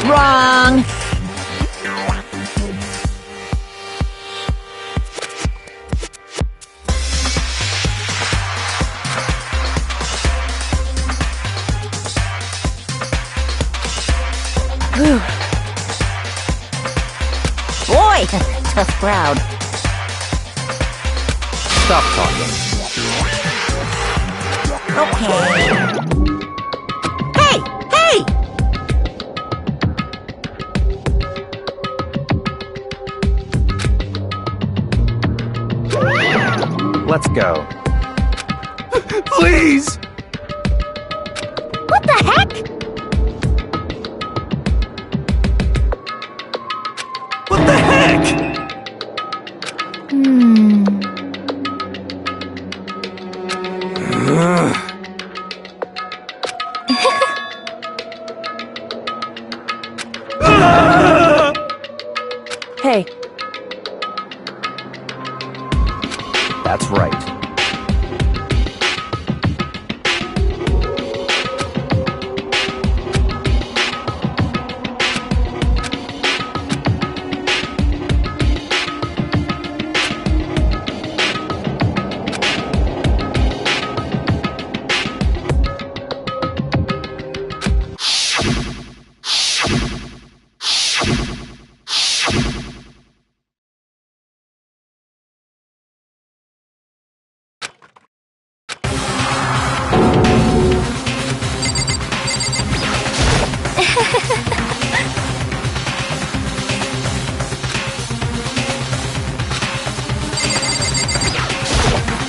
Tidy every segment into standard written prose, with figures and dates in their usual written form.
Wrong! Whew. Boy, tough crowd. Stop talking. Okay. Hey! Hey! Let's go. Please! What the heck? What the heck? Hey. That's right.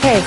Hey.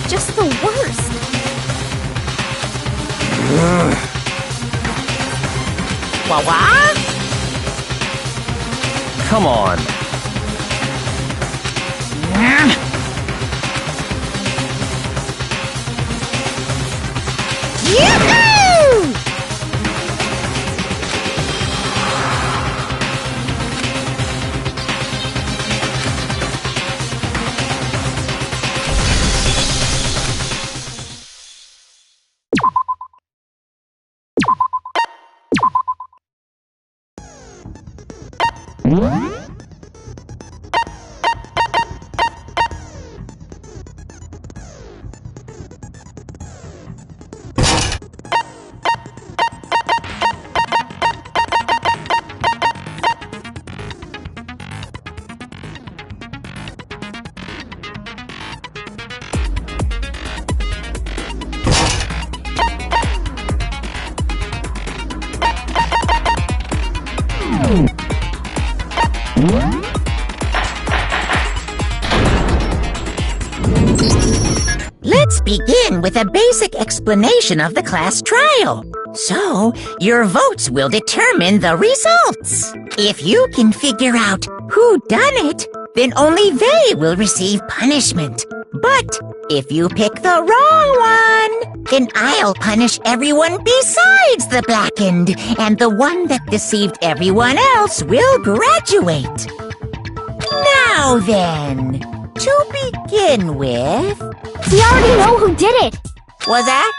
Just the worst. What? Come on. Yoo-hoo! Let's begin with a basic explanation of the class trial. So, your votes will determine the results. If you can figure out who done it, then only they will receive punishment. But if you pick the wrong one, then I'll punish everyone besides the blackened, and the one that deceived everyone else will graduate. Now then, to begin with... We already know who did it! Was that?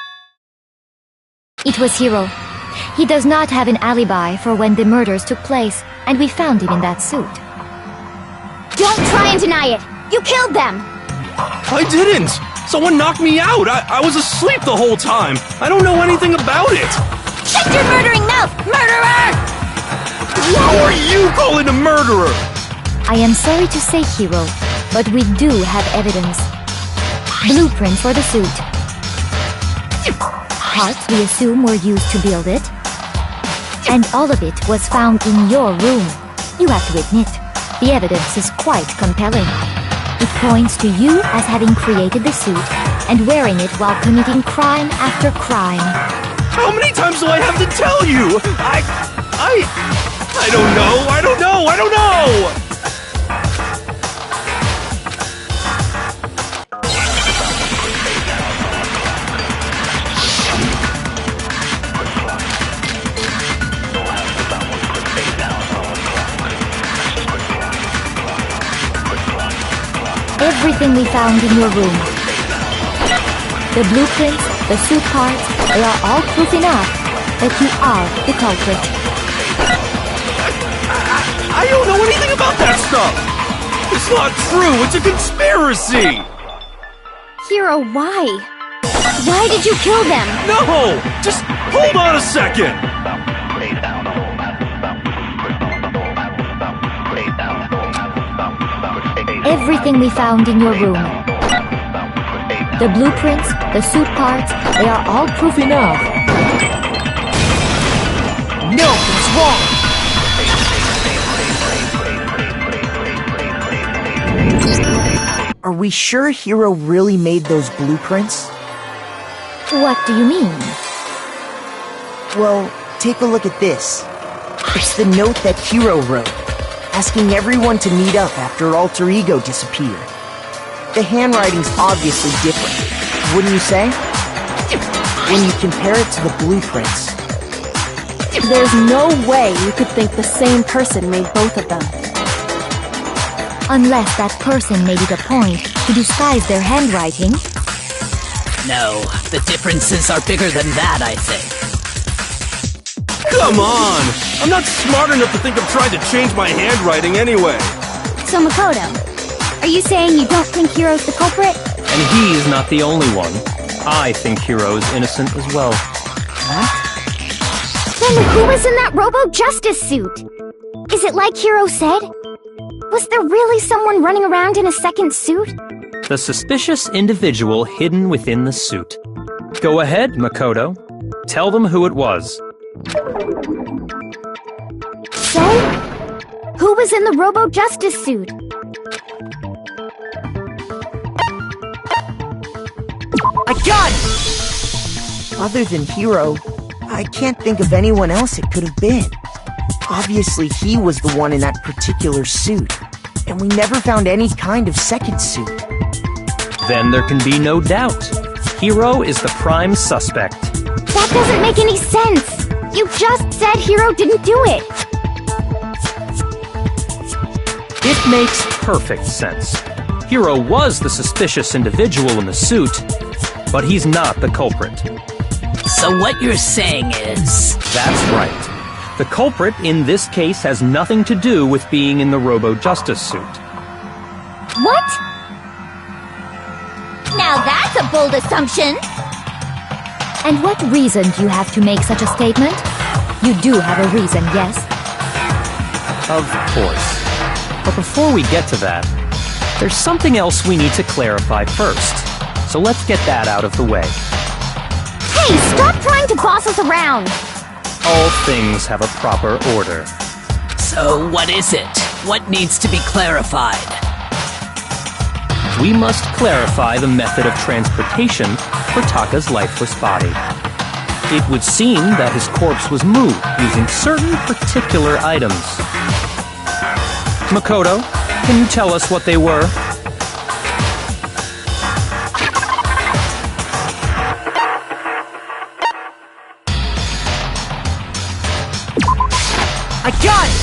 It was Hiro. He does not have an alibi for when the murders took place, and we found him in that suit. Don't try and deny it! You killed them! I didn't! Someone knocked me out! I was asleep the whole time! I don't know anything about it! Shut your murdering mouth, murderer! Who are you calling a murderer? I am sorry to say, Hero, but we do have evidence. Blueprint for the suit. Parts we assume were used to build it. And all of it was found in your room. You have to admit, the evidence is quite compelling. It points to you as having created the suit and wearing it while committing crime after crime. How many times do I have to tell you? I don't know! Everything we found in your room. The blueprints, the suit parts, they are all proof enough that you are the culprit. I don't know anything about that stuff! It's not true! It's a conspiracy! Hero, why? Why did you kill them? No! Just hold on a second! Everything we found in your room. The blueprints, the suit parts, they are all proof enough. No, he's wrong! Are we sure Hero really made those blueprints? What do you mean? Well, take a look at this. It's the note that Hero wrote, asking everyone to meet up after Alter Ego disappeared. The handwriting's obviously different, wouldn't you say? When you compare it to the blueprints. There's no way you could think the same person made both of them. Unless that person made it a point to disguise their handwriting. No, the differences are bigger than that, I think. Come on! I'm not smart enough to think of trying to change my handwriting anyway. So Makoto, are you saying you don't think Hiro's the culprit? And he's not the only one. I think Hiro's innocent as well. Then who was in that Robo-Justice suit? Is it like Hiro said? Was there really someone running around in a second suit? The suspicious individual hidden within the suit. Go ahead, Makoto. Tell them who it was. So? Who was in the Robo-Justice suit? I got it! Other than Hero, I can't think of anyone else it could have been. Obviously, he was the one in that particular suit, and we never found any kind of second suit. Then there can be no doubt. Hiro is the prime suspect. That doesn't make any sense! You just said Hiro didn't do it! It makes perfect sense. Hiro was the suspicious individual in the suit, but he's not the culprit. So what you're saying is... That's right. The culprit in this case has nothing to do with being in the Robo-Justice suit. What? Now that's a bold assumption! And what reason do you have to make such a statement? You do have a reason, yes? Of course. But before we get to that, there's something else we need to clarify first. So let's get that out of the way. Hey, stop trying to boss us around! All things have a proper order. So what is it? What needs to be clarified? We must clarify the method of transportation for Taka's lifeless body. It would seem that his corpse was moved using certain particular items. Makoto, can you tell us what they were? I got it!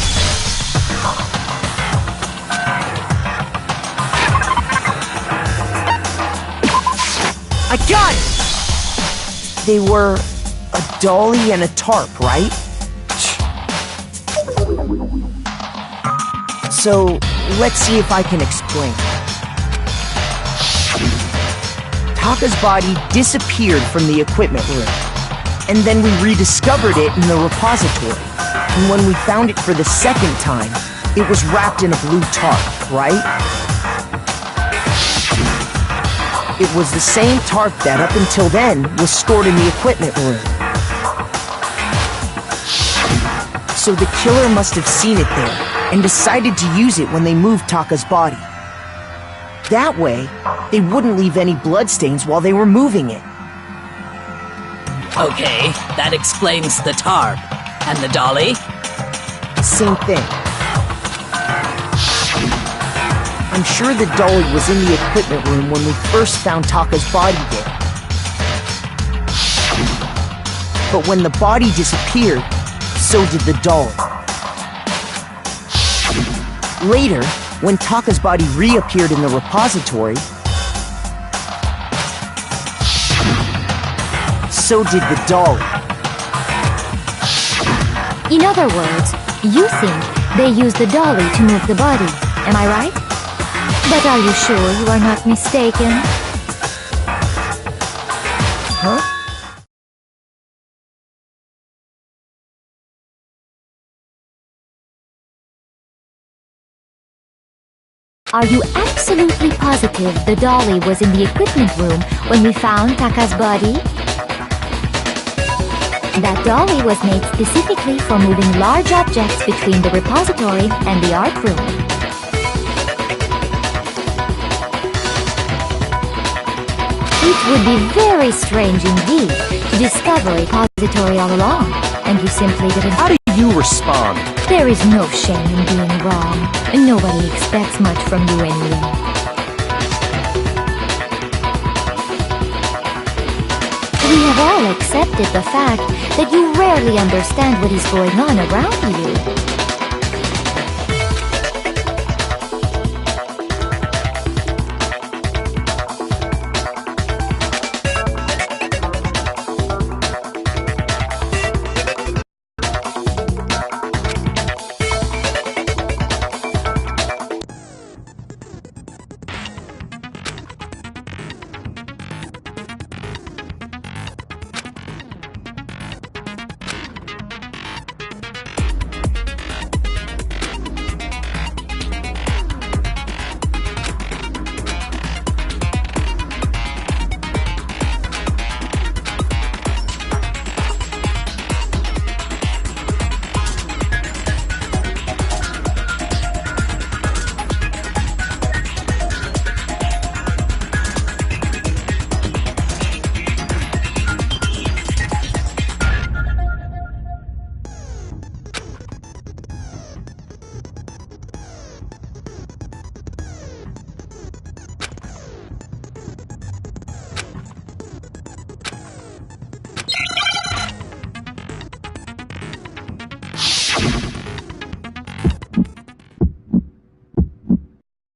I got it! They were a dolly and a tarp, right? So, let's see if I can explain. Taka's body disappeared from the equipment room, and then we rediscovered it in the repository. And when we found it for the second time, It was wrapped in a blue tarp, right? It was the same tarp that, up until then, was stored in the equipment room. So the killer must have seen it there, and decided to use it when they moved Taka's body. That way, they wouldn't leave any bloodstains while they were moving it. Okay, that explains the tarp. And the dolly? Same thing. I'm sure the dolly was in the equipment room when we first found Taka's body there. But when the body disappeared, so did the dolly. Later, when Taka's body reappeared in the repository, so did the dolly. In other words, you think they used the dolly to move the body, am I right? But are you sure you are not mistaken? Huh? Are you absolutely positive the dolly was in the equipment room when we found Taka's body? That dolly was made specifically for moving large objects between the repository and the art room. It would be very strange indeed to discover a repository all along, and you simply didn't... How do you respond? There is no shame in being wrong, and nobody expects much from you anyway. We have all accepted the fact that you rarely understand what is going on around you.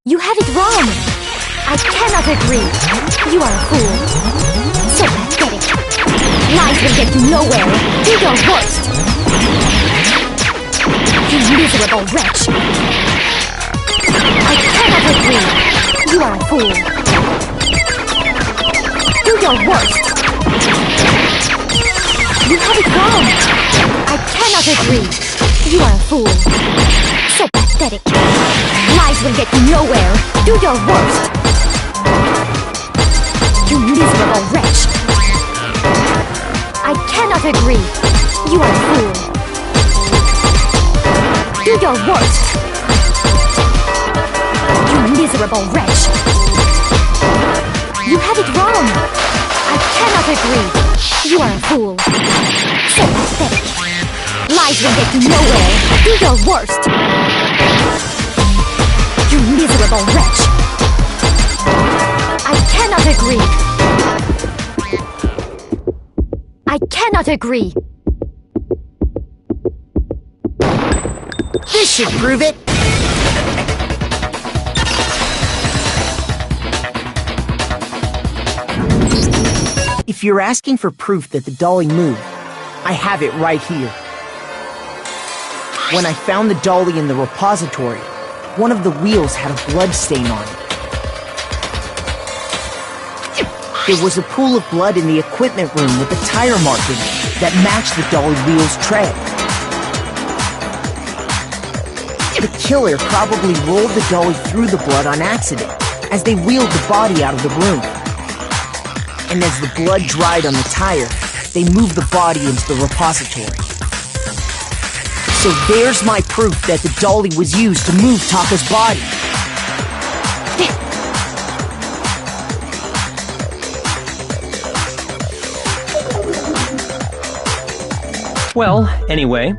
You have it wrong! I cannot agree! You are a fool! So pathetic! Lies will get you nowhere! Do your worst! You miserable wretch! I cannot agree! You are a fool! Do your worst! You have it wrong! I cannot agree! You are a fool! So pathetic! Lies will get you nowhere! Do your worst! You miserable wretch! I cannot agree! You are a fool! Do your worst! You miserable wretch! You have it wrong! I cannot agree! You are a fool! So pathetic! Lies will get you nowhere! Do your worst! You miserable wretch! I cannot agree! I cannot agree! This should prove it! If you're asking for proof that the dolly moved, I have it right here. When I found the dolly in the repository, one of the wheels had a blood stain on it. There was a pool of blood in the equipment room with a tire mark in it that matched the dolly wheel's tread. The killer probably rolled the dolly through the blood on accident as they wheeled the body out of the room. And as the blood dried on the tire, they moved the body into the repository. So there's my proof that the dolly was used to move Taka's body. Well, anyway,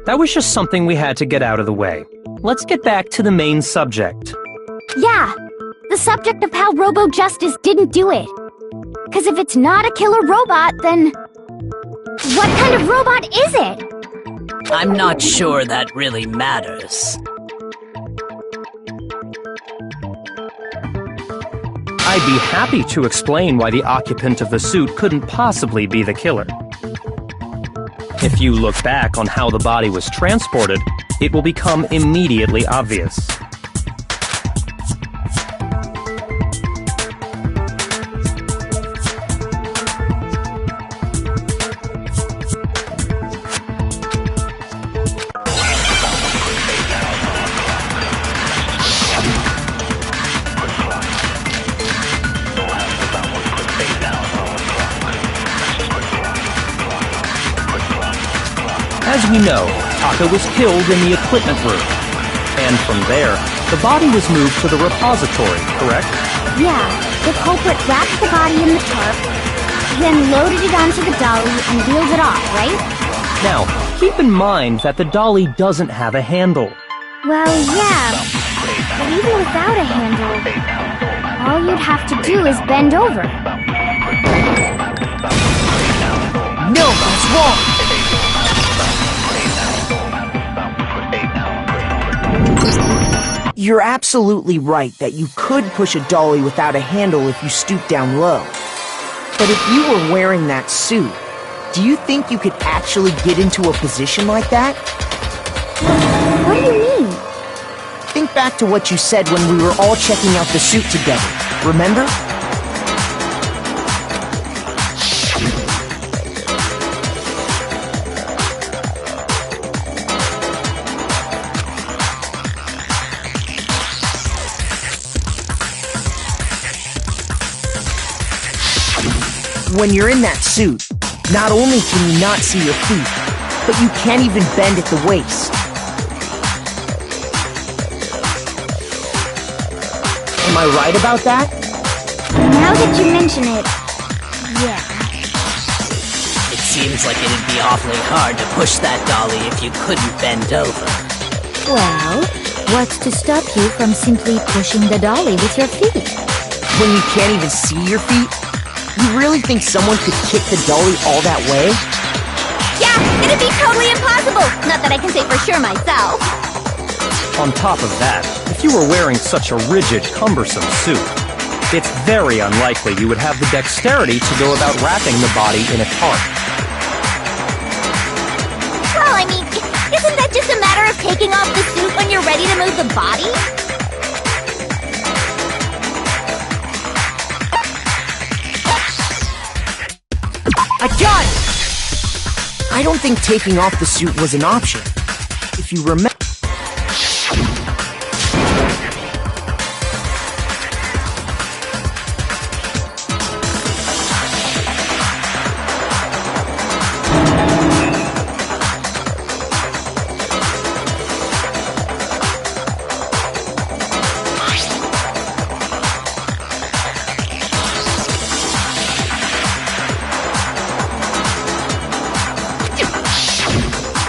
that was just something we had to get out of the way. Let's get back to the main subject. Yeah, the subject of how Robo Justice didn't do it. Because if it's not a killer robot, then... what kind of robot is it? I'm not sure that really matters. I'd be happy to explain why the occupant of the suit couldn't possibly be the killer. If you look back on how the body was transported, it will become immediately obvious. As we know, Taka was killed in the equipment room. And from there, the body was moved to the repository, correct? Yeah, the culprit wrapped the body in the tarp, then loaded it onto the dolly and wheeled it off, right? Now, keep in mind that the dolly doesn't have a handle. Well, yeah, but even without a handle, all you'd have to do is bend over. No, that's wrong! You're absolutely right that you could push a dolly without a handle if you stoop down low. But if you were wearing that suit, do you think you could actually get into a position like that? What do you mean? Think back to what you said when we were all checking out the suit together, remember? When you're in that suit, not only can you not see your feet, but you can't even bend at the waist. Am I right about that? Now that you mention it, yeah. It seems like it'd be awfully hard to push that dolly if you couldn't bend over. Well, what's to stop you from simply pushing the dolly with your feet? When you can't even see your feet? You really think someone could kick the dolly all that way? Yeah, it'd be totally impossible! Not that I can say for sure myself. On top of that, if you were wearing such a rigid, cumbersome suit, it's very unlikely you would have the dexterity to go about wrapping the body in a tarp. Well, I mean, isn't that just a matter of taking off the suit when you're ready to move the body? I got it! I don't think taking off the suit was an option. If you remember...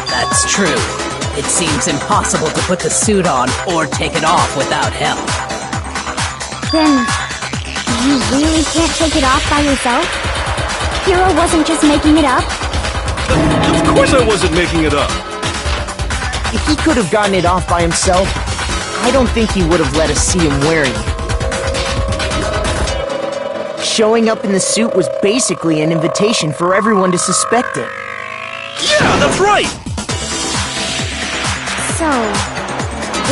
That's true. It seems impossible to put the suit on or take it off without help. Then, you really can't take it off by yourself? Hiro wasn't just making it up? Of course I wasn't making it up. If he could have gotten it off by himself, I don't think he would have let us see him wearing it. Showing up in the suit was basically an invitation for everyone to suspect it. Yeah, that's right! So,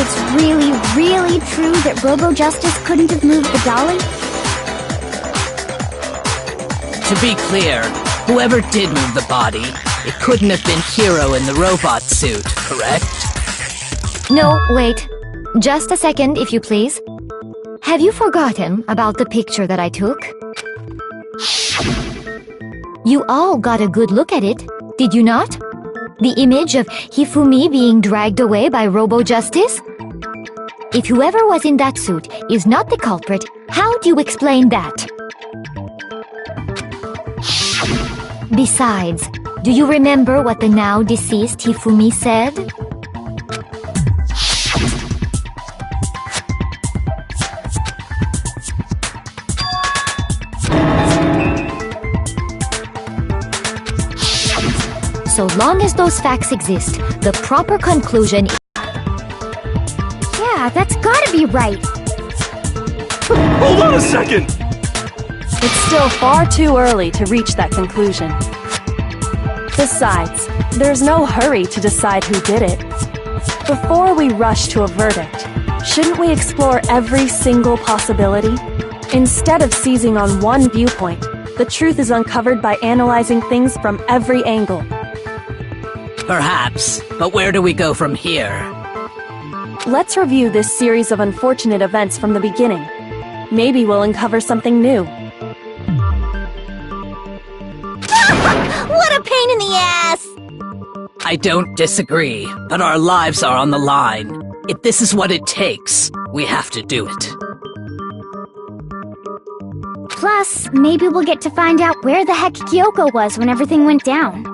it's really, really true that Robo Justice couldn't have moved the dolly? To be clear, whoever did move the body, it couldn't have been Hiro in the robot suit, correct? No, wait. Just a second, if you please. Have you forgotten about the picture that I took? You all got a good look at it, did you not? The image of Hifumi being dragged away by Robo-Justice? If whoever was in that suit is not the culprit, how do you explain that? Besides, do you remember what the now deceased Hifumi said? So long as those facts exist, the proper conclusion is... Yeah, that's gotta be right. Hold on a second! It's still far too early to reach that conclusion. Besides, there's no hurry to decide who did it. Before we rush to a verdict, shouldn't we explore every single possibility? Instead of seizing on one viewpoint, the truth is uncovered by analyzing things from every angle. Perhaps, but where do we go from here? Let's review this series of unfortunate events from the beginning. Maybe we'll uncover something new. What a pain in the ass! I don't disagree, but our lives are on the line. If this is what it takes, we have to do it. Plus, maybe we'll get to find out where the heck Kyoko was when everything went down.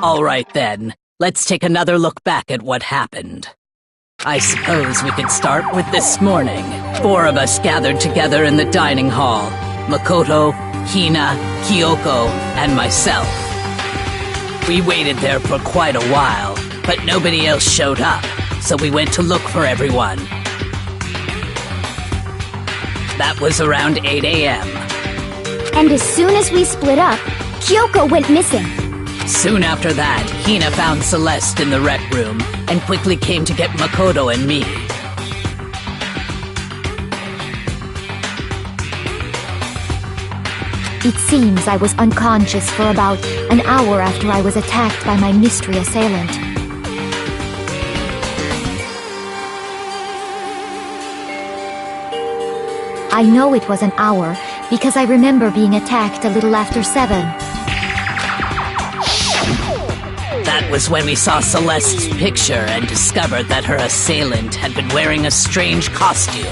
All right then, let's take another look back at what happened. I suppose we could start with this morning. 4 of us gathered together in the dining hall. Makoto, Hina, Kyoko, and myself. We waited there for quite a while, but nobody else showed up, so we went to look for everyone. That was around 8 a.m. And as soon as we split up, Kyoko went missing. Soon after that, Hina found Celeste in the rec room and quickly came to get Makoto and me. It seems I was unconscious for about an hour after I was attacked by my mystery assailant. I know it was an hour because I remember being attacked a little after 7. That was when we saw Celeste's picture and discovered that her assailant had been wearing a strange costume.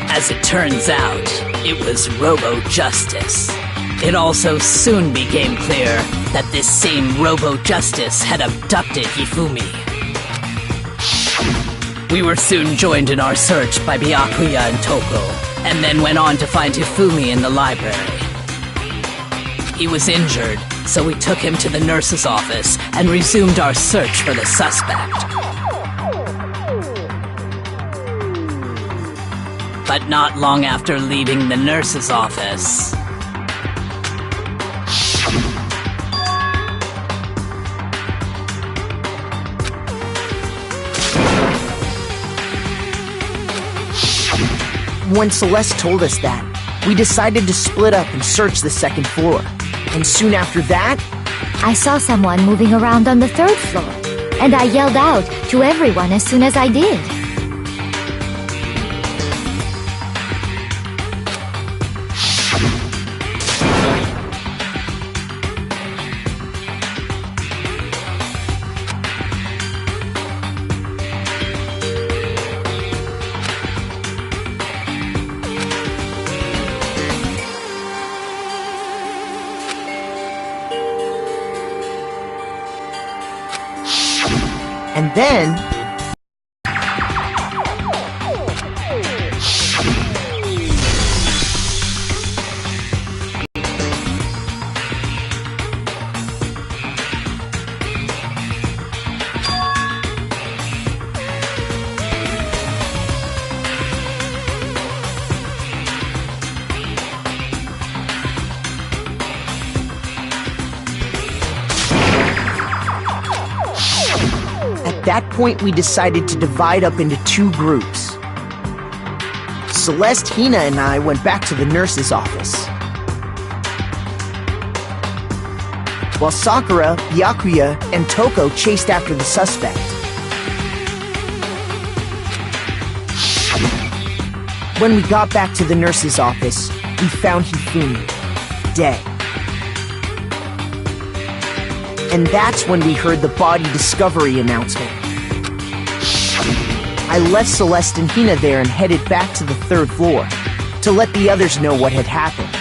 As it turns out, it was Robo-Justice. It also soon became clear that this same Robo-Justice had abducted Hifumi. We were soon joined in our search by Byakuya and Toko, and then went on to find Hifumi in the library. He was injured, so we took him to the nurse's office and resumed our search for the suspect. But not long after leaving the nurse's office... When Celeste told us that, we decided to split up and search the second floor. And soon after that, I saw someone moving around on the 3rd floor, and I yelled out to everyone as soon as I did. and then... At that point, we decided to divide up into 2 groups. Celeste, Hina, and I went back to the nurse's office. while Sakura, Byakuya, and Toko chased after the suspect. When we got back to the nurse's office, we found Hifumi dead. And that's when we heard the body discovery announcement. I left Celeste and Hina there and headed back to the 3rd floor to let the others know what had happened.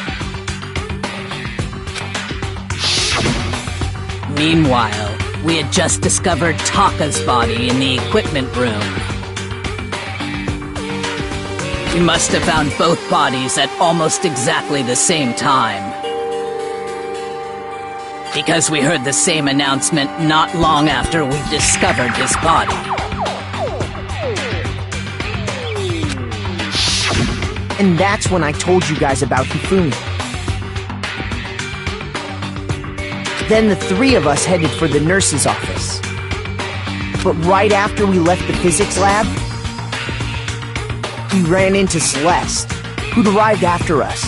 Meanwhile, we had just discovered Taka's body in the equipment room. We must have found both bodies at almost exactly the same time. Because we heard the same announcement not long after we discovered his body. And that's when I told you guys about Hifumi. Then the 3 of us headed for the nurse's office. But right after we left the physics lab, we ran into Celeste, who'd arrived after us,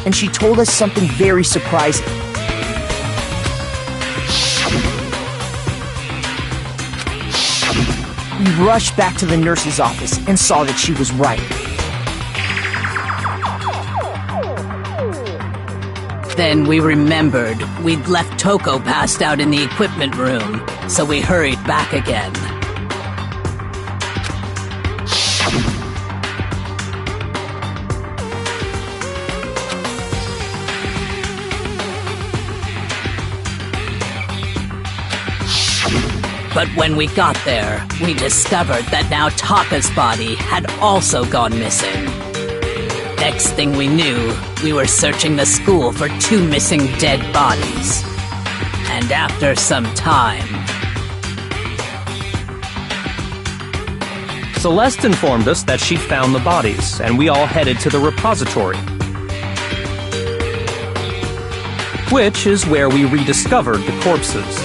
and she told us something very surprising. We rushed back to the nurse's office and saw that she was right. Then we remembered we'd left Toko passed out in the equipment room, so we hurried back again. But when we got there, we discovered that now Taka's body had also gone missing. Next thing we knew, we were searching the school for 2 missing dead bodies. And after some time... Celeste informed us that she found the bodies, and we all headed to the repository. Which is where we rediscovered the corpses.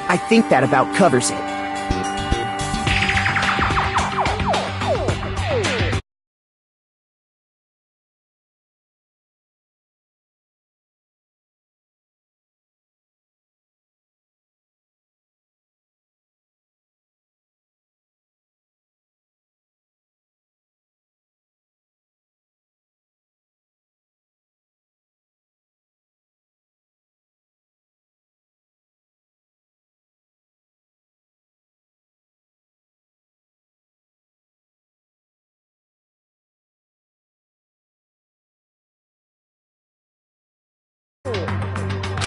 I think that about covers it.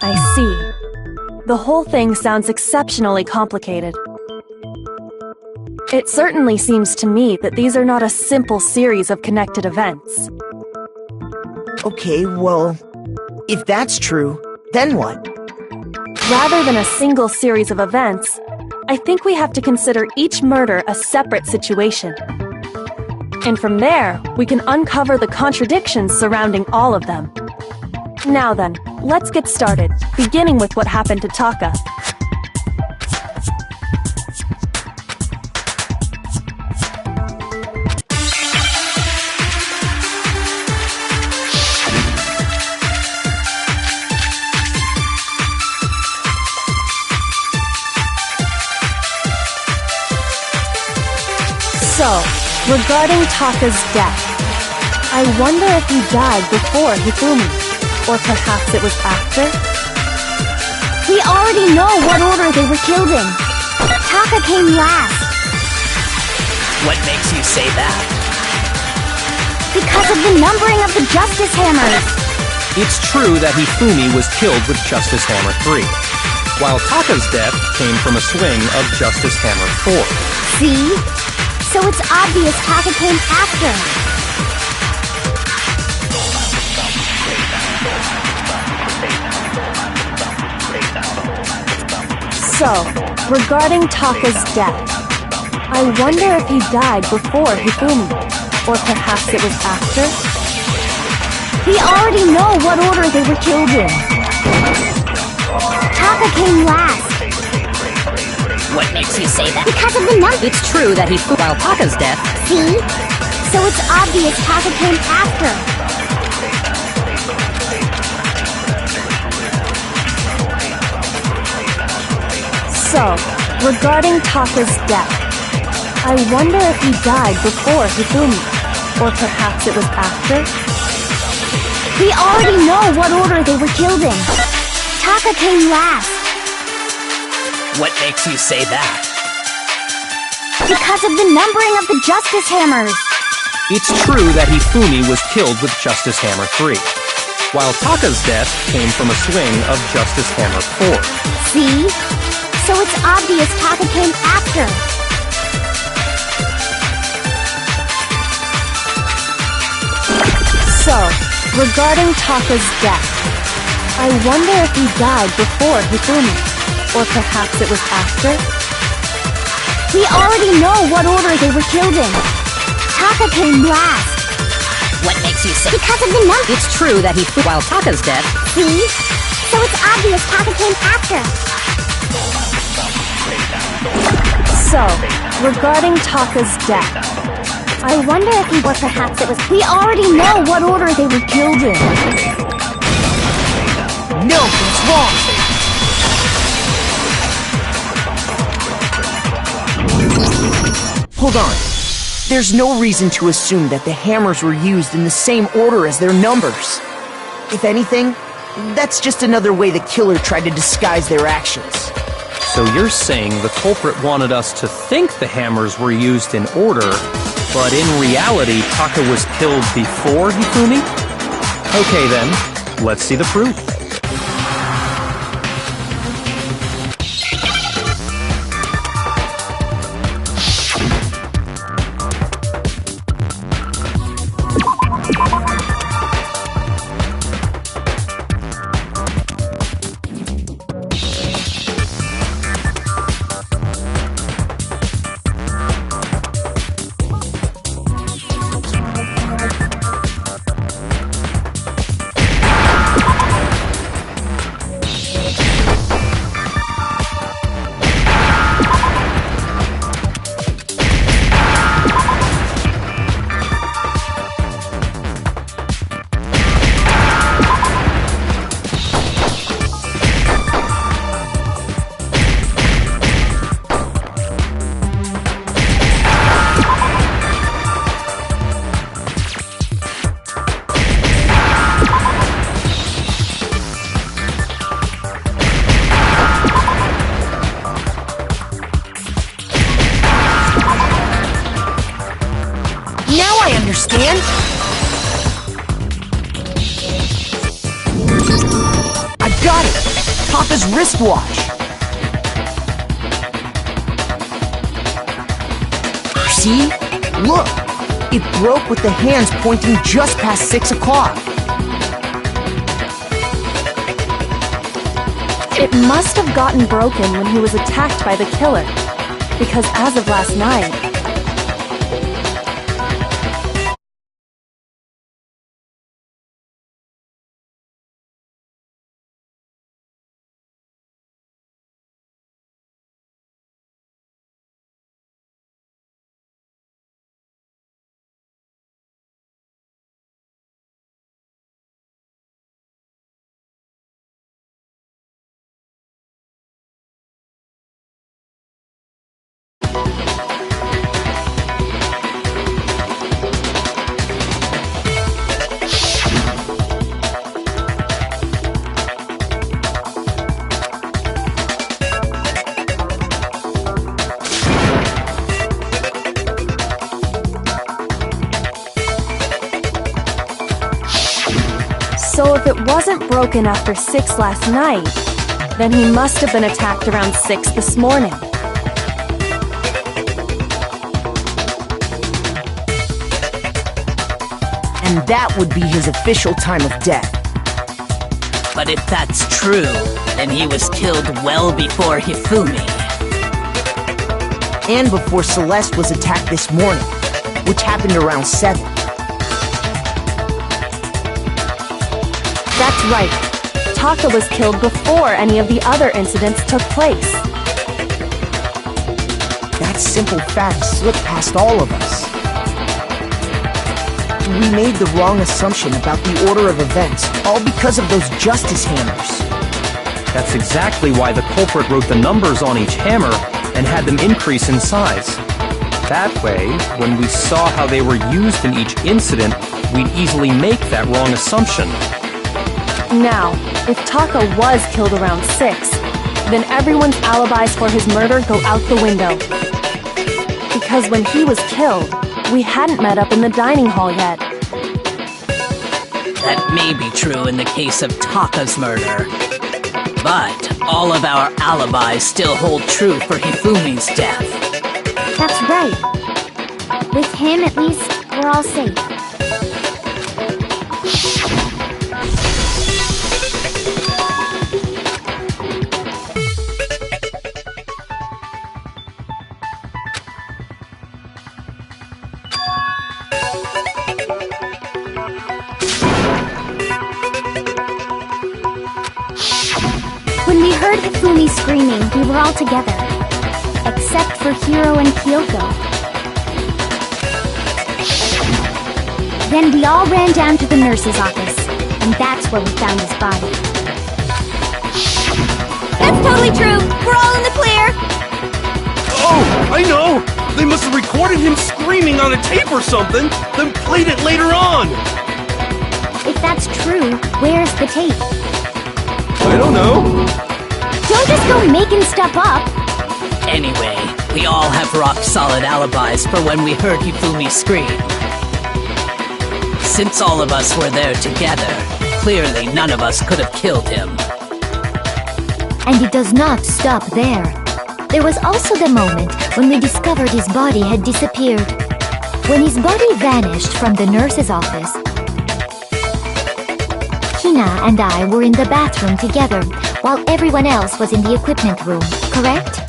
I see. The whole thing sounds exceptionally complicated. It certainly seems to me that these are not a simple series of connected events. Okay, well, if that's true, then what? Rather than a single series of events, I think we have to consider each murder a separate situation. And from there, we can uncover the contradictions surrounding all of them. Now then, let's get started, beginning with what happened to Taka. So, regarding Taka's death, I wonder if he died before Hifumi. Or perhaps it was after? We already know what order they were killed in. Taka came last. What makes you say that? Because of the numbering of the Justice Hammers. It's true that Hifumi was killed with Justice Hammer 3, while Taka's death came from a swing of Justice Hammer 4. See? So it's obvious Taka came after. So, regarding Taka's death, I wonder if he died before Hifumi, or perhaps it was after? We already know what order they were killed in. Taka came last. What makes you say that? Because of the number. It's true that Hifumi, while Taka's death... See? So it's obvious Taka came after. So, regarding Taka's death, I wonder if he died before Hifumi, or perhaps it was after? We already know what order they were killed in. Taka came last. What makes you say that? Because of the numbering of the Justice Hammers. It's true that Hifumi was killed with Justice Hammer 3, while Taka's death came from a swing of Justice Hammer 4. See? So it's obvious Taka came after. So, regarding Taka's death, I wonder if he died before Hifumi, or perhaps it was after? We already know what order they were killed in. Taka came last. What makes you say? Because of the number. It's true that while Taka's death. See? So it's obvious Taka came after. So, regarding Taka's death, I wonder if he, or perhaps it was. We already know what order they were killed in. No, that's wrong. Hold on. There's no reason to assume that the hammers were used in the same order as their numbers. If anything, that's just another way the killer tried to disguise their actions. So you're saying the culprit wanted us to think the hammers were used in order, but in reality, Taka was killed before Hifumi? Okay then, let's see the proof. Understand? I got it! Papa's wristwatch! See? Look! It broke with the hands pointing just past 6 o'clock. It must have gotten broken when he was attacked by the killer, because as of last night, so if it wasn't broken after 6 last night, then he must have been attacked around 6 this morning. And that would be his official time of death. But if that's true, then he was killed well before Hifumi. And before Celeste was attacked this morning, which happened around 7. That's right. Taka was killed before any of the other incidents took place. That simple fact slipped past all of us. We made the wrong assumption about the order of events, all because of those justice hammers. That's exactly why the culprit wrote the numbers on each hammer and had them increase in size. That way, when we saw how they were used in each incident, we'd easily make that wrong assumption. Now, if Taka was killed around 6, then everyone's alibis for his murder go out the window. Because when he was killed, we hadn't met up in the dining hall yet. That may be true in the case of Taka's murder. But all of our alibis still hold true for Hifumi's death. That's right. With him, at least, we're all safe. When we heard Hifumi screaming, we were all together. Except for Hiro and Kyoko. Then we all ran down to the nurse's office, and that's where we found his body. That's totally true! We're all in the clear! Oh, I know! They must have recorded him screaming on a tape or something, then played it later on! If that's true, where's the tape? I don't know. Don't just go making stuff up! Anyway, we all have rock-solid alibis for when we heard Hifumi scream. Since all of us were there together, clearly none of us could have killed him. And it does not stop there. There was also the moment when we discovered his body had disappeared. When his body vanished from the nurse's office, Hina and I were in the bathroom together, while everyone else was in the equipment room, correct?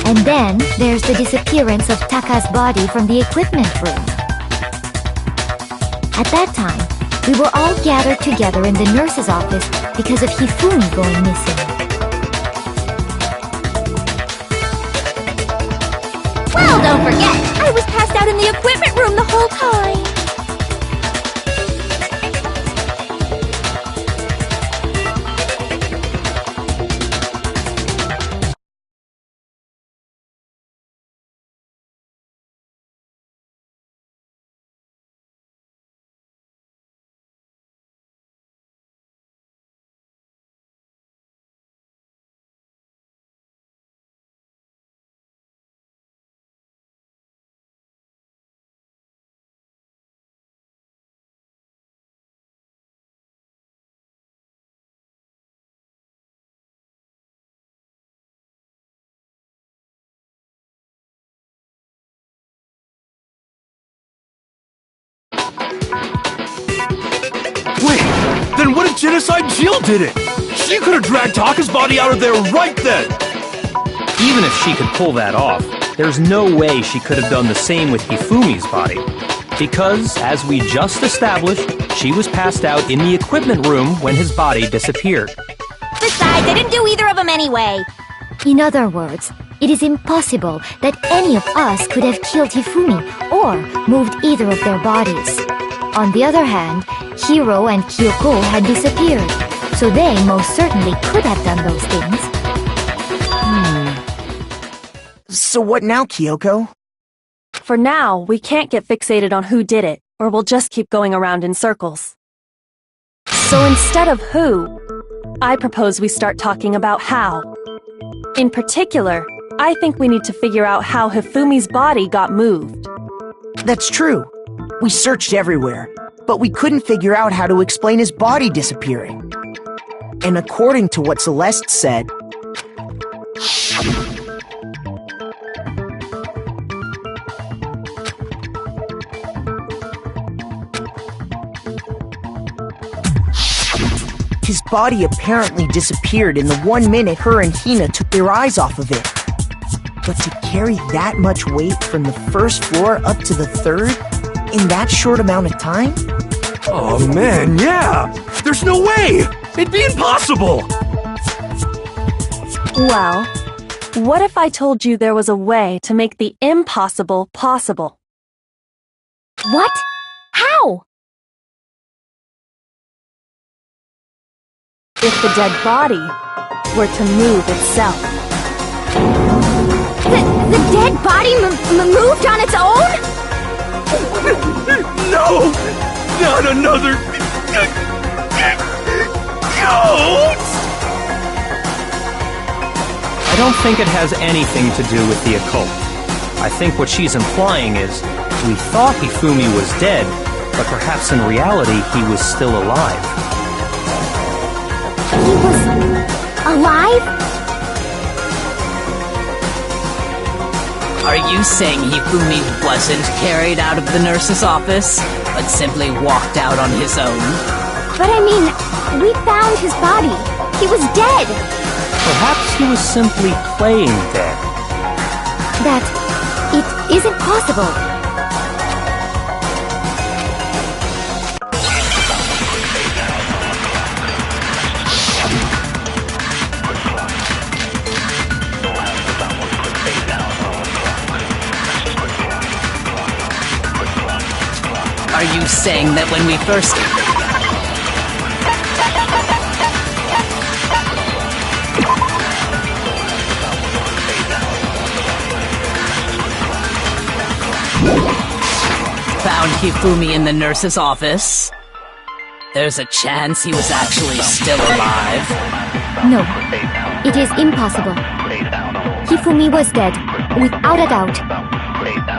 And then there's the disappearance of Taka's body from the equipment room. At that time, we were all gathered together in the nurse's office because of Hifumi going missing. Well, don't forget, I was passed out in the equipment room the whole time! Wait, then what if Genocide Jill did it? She could have dragged Taka's body out of there right then! Even if she could pull that off, there's no way she could have done the same with Hifumi's body. Because, as we just established, she was passed out in the equipment room when his body disappeared. Besides, I didn't do either of them anyway! In other words, it is impossible that any of us could have killed Hifumi or moved either of their bodies. On the other hand, Hiro and Kyoko had disappeared, so they most certainly could have done those things. So what now, Kyoko? For now, we can't get fixated on who did it, or we'll just keep going around in circles. So instead of who, I propose we start talking about how. In particular, I think we need to figure out how Hifumi's body got moved. That's true. We searched everywhere, but we couldn't figure out how to explain his body disappearing. And according to what Celeste said, his body apparently disappeared in the 1 minute her and Hina took their eyes off of it. But to carry that much weight from the first floor up to the third in that short amount of time? Oh man, yeah! There's no way! It'd be impossible! Well, What if I told you there was a way to make the impossible possible? What? How? If the dead body were to move itself. The dead body moved on its own? No! Not another... ghost! I don't think it has anything to do with the occult. I think what she's implying is, we thought Hifumi was dead, but perhaps in reality he was still alive. He was alive? Are you saying Hifumi wasn't carried out of the nurse's office, but simply walked out on his own? But I mean, we found his body. He was dead. Perhaps he was simply playing dead. That it isn't possible. Are you saying that when we first... found Hifumi in the nurse's office, there's a chance he was actually still alive? No, it is impossible. Hifumi was dead, without a doubt.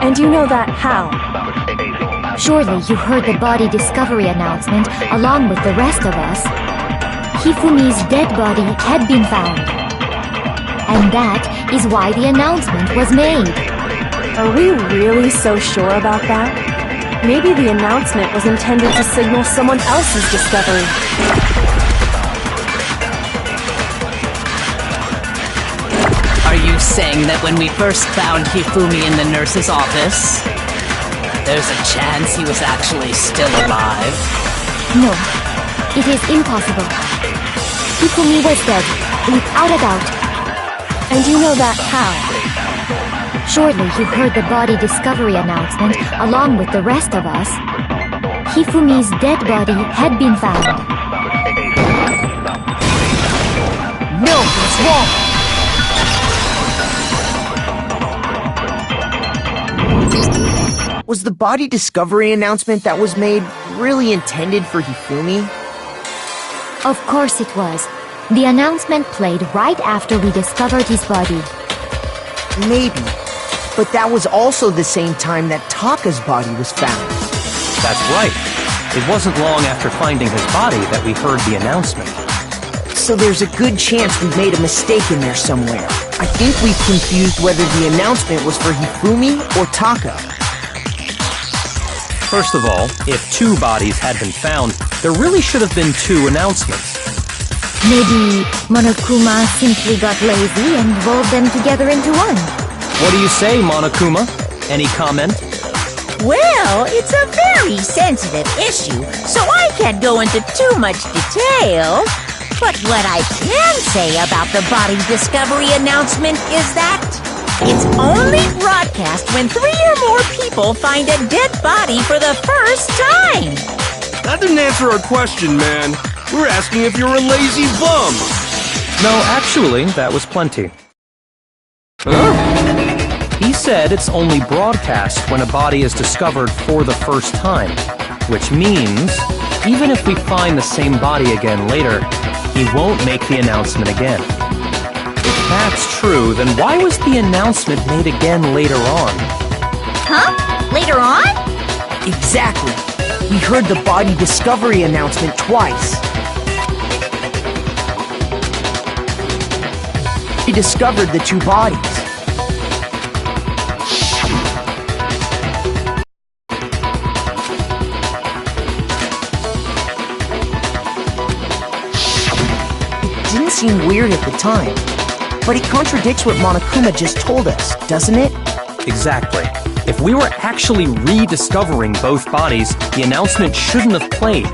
And you know that how? Surely you heard the body discovery announcement along with the rest of us. Hifumi's dead body had been found. And that is why the announcement was made. Are we really so sure about that? Maybe the announcement was intended to signal someone else's discovery. Are you saying that when we first found Hifumi in the nurse's office, there's a chance he was actually still alive? No, it is impossible. Hifumi was dead, without a doubt. And you know that how? Surely you heard the body discovery announcement along with the rest of us. Hifumi's dead body had been found. No, it's wrong! Was the body discovery announcement that was made really intended for Hifumi? Of course it was. The announcement played right after we discovered his body. Maybe. But that was also the same time that Taka's body was found. That's right. It wasn't long after finding his body that we heard the announcement. So there's a good chance we made a mistake in there somewhere. I think we've confused whether the announcement was for Hifumi or Taka. First of all, if two bodies had been found, there really should have been two announcements. Maybe Monokuma simply got lazy and rolled them together into one. What do you say, Monokuma? Any comment? Well, it's a very sensitive issue, so I can't go into too much detail. But what I can say about the body discovery announcement is that it's only broadcast when 3 or more people find a dead body for the first time. That didn't answer our question, man. We're asking if you're a lazy bum. No, actually, that was plenty. He said it's only broadcast when a body is discovered for the first time, which means, even if we find the same body again later, he won't make the announcement again. If that's true, then why was the announcement made again later on? Huh? Later on? Exactly. We heard the body discovery announcement twice. We discovered the two bodies. It didn't seem weird at the time, but it contradicts what Monokuma just told us, doesn't it? Exactly. If we were actually rediscovering both bodies, the announcement shouldn't have played.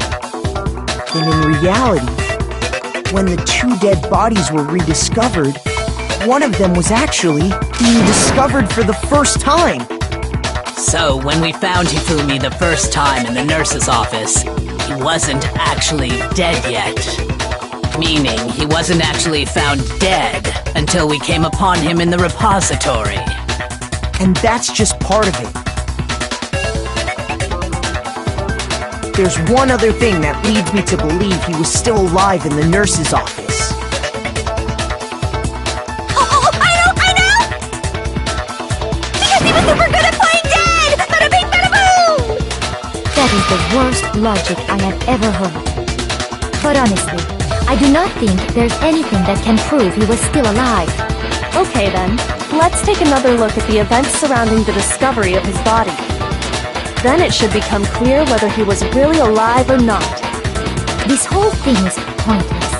Then in reality, when the two dead bodies were rediscovered, one of them was actually being discovered for the first time. So, when we found Hifumi the first time in the nurse's office, he wasn't actually dead yet. Meaning, he wasn't actually found dead until we came upon him in the repository. And that's just part of it. There's one other thing that leads me to believe he was still alive in the nurse's office. Oh, I know! Because he was super good at playing dead! Bada bing, bada boom! That is the worst logic I have ever heard. But honestly, I do not think there's anything that can prove he was still alive. Okay then, let's take another look at the events surrounding the discovery of his body. Then it should become clear whether he was really alive or not. This whole thing is pointless.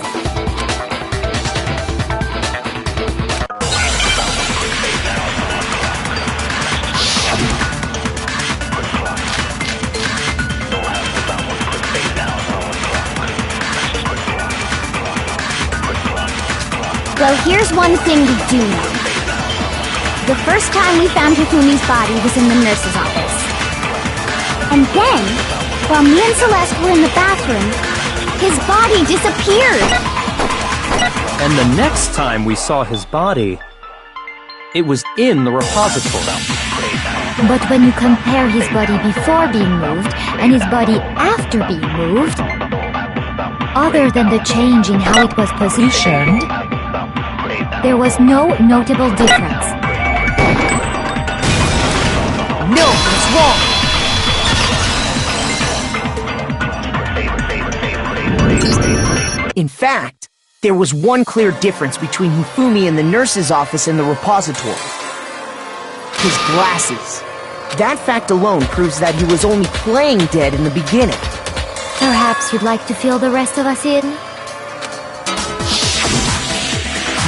Well, here's one thing we do know. The first time we found Hifumi's body was in the nurse's office. And then, while me and Celeste were in the bathroom, his body disappeared! And the next time we saw his body, it was in the repository. But when you compare his body before being moved and his body after being moved, other than the change in how it was positioned, there was no notable difference. No, it's wrong! In fact, there was one clear difference between Hifumi in the nurse's office and the repository. His glasses. That fact alone proves that he was only playing dead in the beginning. Perhaps you'd like to fill the rest of us in?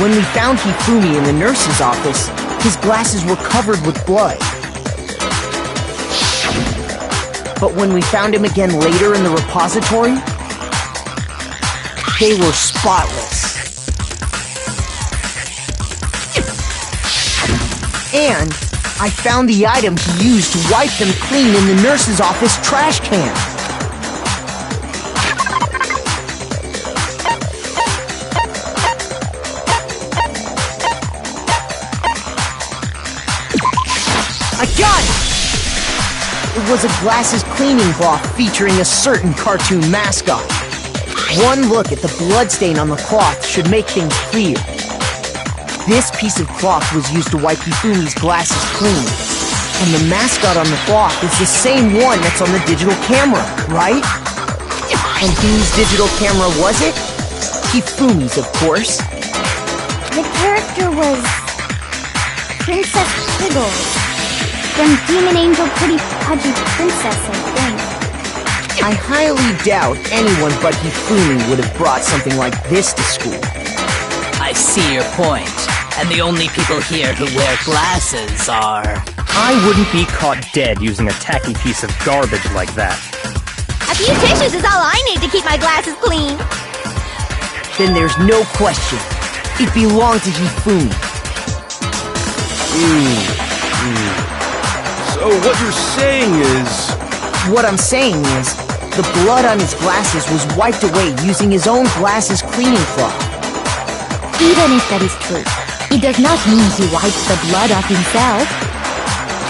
When we found Hifumi in the nurse's office, his glasses were covered with blood. But when we found him again later in the repository, they were spotless. And I found the item he used to wipe them clean in the nurse's office trash can. I got it! It was a glasses cleaning cloth featuring a certain cartoon mascot. One look at the bloodstain on the cloth should make things clear. This piece of cloth was used to wipe Hifumi's glasses clean. And the mascot on the cloth is the same one that's on the digital camera, right? And whose digital camera was it? Hifumi's, of course. The character was Princess Piggles from Demon Angel Pretty Pudgy Princess, I think. I highly doubt anyone but Hifumi would have brought something like this to school. I see your point. And the only people here who wear glasses are... I wouldn't be caught dead using a tacky piece of garbage like that. A few tissues is all I need to keep my glasses clean. Then there's no question. It belonged to Hifumi. So what you're saying is... What I'm saying is, the blood on his glasses was wiped away using his own glasses cleaning cloth. Even if that is true, it does not mean he wiped the blood off himself.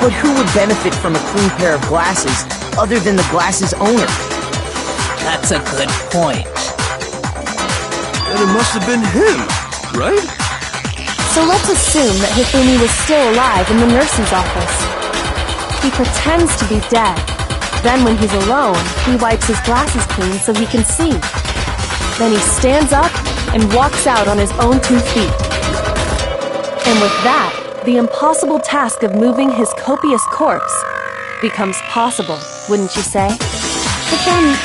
But who would benefit from a clean pair of glasses other than the glasses owner? That's a good point. And it must have been him, right? So let's assume that Hifumi was still alive in the nurse's office. He pretends to be dead. Then when he's alone, he wipes his glasses clean so he can see. Then he stands up and walks out on his own 2 feet. And with that, the impossible task of moving his copious corpse becomes possible, wouldn't you say? But then,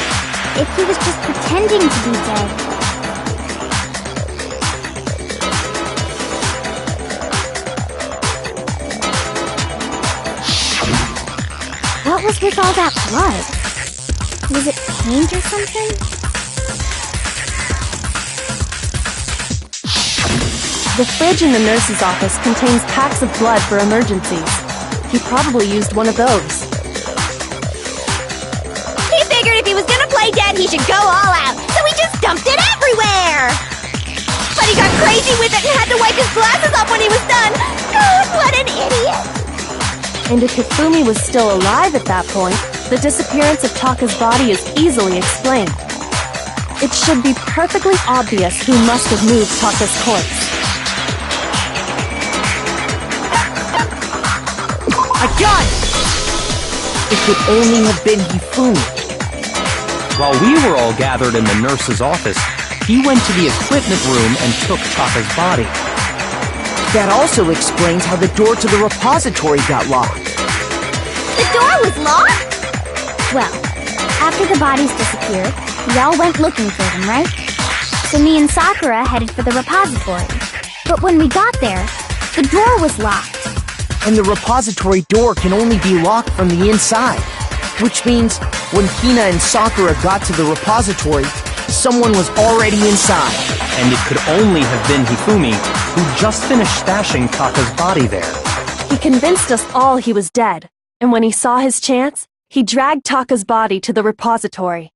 if he was just pretending to be dead... What was with all that blood? Was it paint or something? The fridge in the nurse's office contains packs of blood for emergencies. He probably used one of those. He figured if he was gonna play dead, he should go all out, so he just dumped it everywhere! But he got crazy with it and had to wipe his glasses off when he was done! God, what an idiot! And if Hifumi was still alive at that point, the disappearance of Taka's body is easily explained. It should be perfectly obvious who must have moved Taka's corpse. I got it! It could only have been Hifumi. While we were all gathered in the nurse's office, he went to the equipment room and took Taka's body. That also explains how the door to the repository got locked. The door was locked? Well, after the bodies disappeared, we all went looking for them, right? So me and Sakura headed for the repository. But when we got there, the door was locked. And the repository door can only be locked from the inside. Which means, when Hina and Sakura got to the repository, someone was already inside. And it could only have been Hifumi, who just finished stashing Taka's body there. He convinced us all he was dead, and when he saw his chance, he dragged Taka's body to the repository.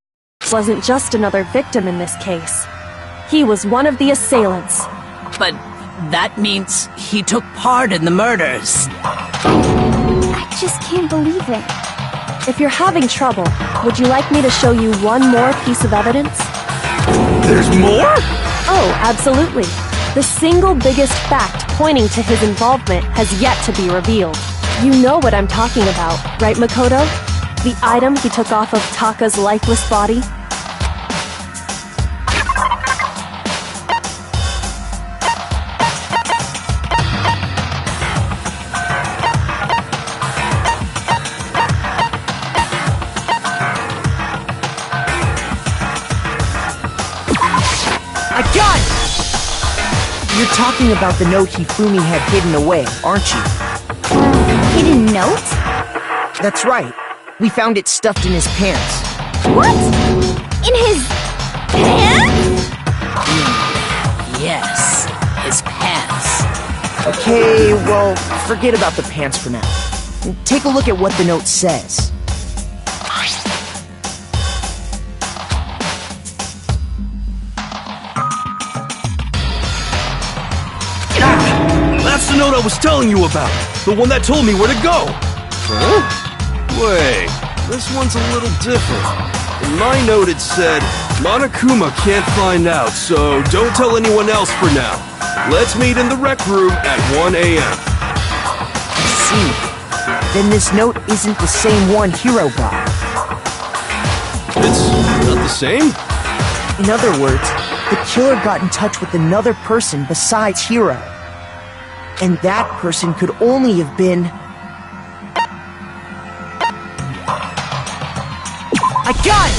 Wasn't just another victim in this case. He was one of the assailants. But that means he took part in the murders. I just can't believe it. If you're having trouble, would you like me to show you one more piece of evidence? There's more? Oh, absolutely. The single biggest fact pointing to his involvement has yet to be revealed. You know what I'm talking about, right, Makoto? The item he took off of Taka's lifeless body? I got it! You're talking about the note Hifumi had hidden away, aren't you? Hidden note? That's right. We found it stuffed in his pants. What? In his pants? Yes, his pants. Okay, well, forget about the pants for now. Take a look at what the note says. That's the note I was telling you about. The one that told me where to go. Huh? Wait, this one's a little different. In my note it said, Monokuma can't find out, so don't tell anyone else for now. Let's meet in the rec room at 1 a.m. I see. Then this note isn't the same one Hiro got. It's not the same? In other words, the killer got in touch with another person besides Hiro. And that person could only have been... I got it!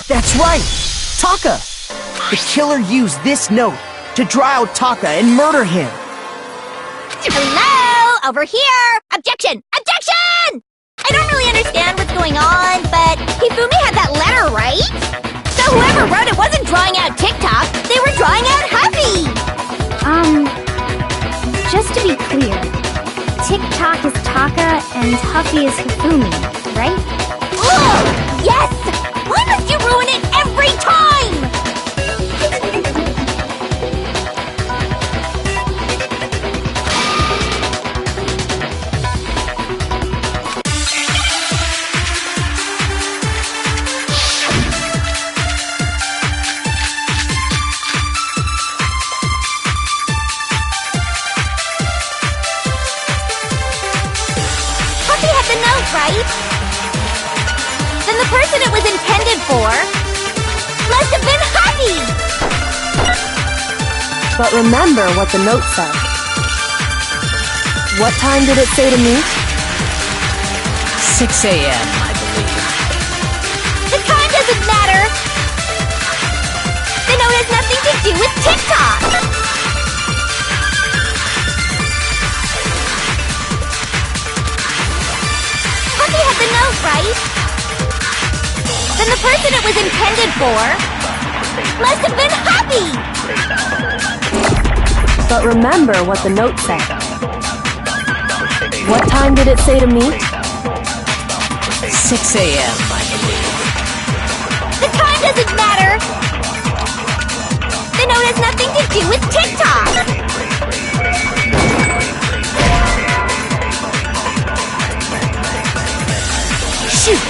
That's right! Taka! The killer used this note to draw out Taka and murder him! Hello? Over here! Objection! Objection! I don't really understand what's going on, but Hifumi had that letter, right? So whoever wrote it wasn't drawing out TikTok, they were drawing out Huffy! Just to be clear, TikTok is Taka and Huffy is Hifumi, right? Ugh! Yes! Why must you ruin it every time? Huffy had the note, right? Then the person it was intended for must have been Huffy! But remember what the note said. What time did it say to meet? 6 a.m., I believe. The time doesn't matter! The note has nothing to do with TikTok! Huffy had the note, right? Then the person it was intended for must have been Huffy! But remember what the note said. What time did it say to meet? 6 a.m., I believe. The time doesn't matter! The note has nothing to do with TikTok! Shoot!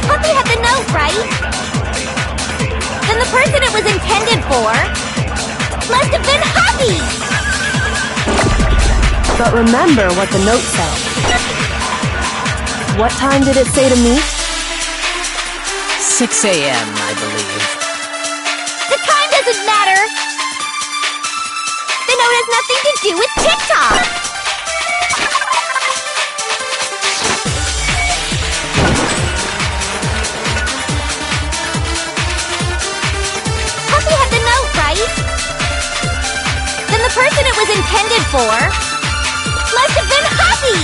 Puppy had the note, right? Then the person it was intended for must have been Hoppy! But remember what the note said. What time did it say to meet? 6 a.m., I believe. The time doesn't matter! The note has nothing to do with TikTok! Puppy had the note, right? Then the person it was intended for must have been Hoppy!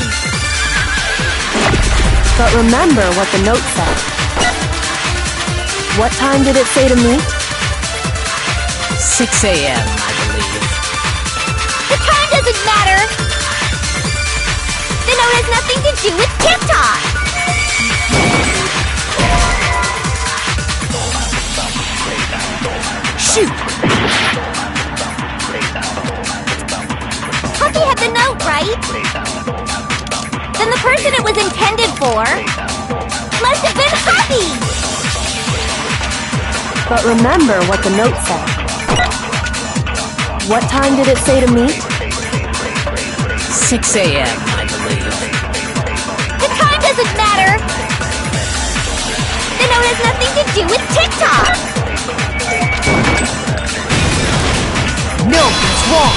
But remember what the note said. What time did it say to meet? 6 a.m., I believe. The time doesn't matter! The note has nothing to do with TikTok! Shoot! Puppy had the note, right? Then the person it was intended for must have been Hoppy! But remember what the note said. What time did it say to meet? 6 a.m., I believe. The time doesn't matter! The note has nothing to do with TikTok! No, it's wrong!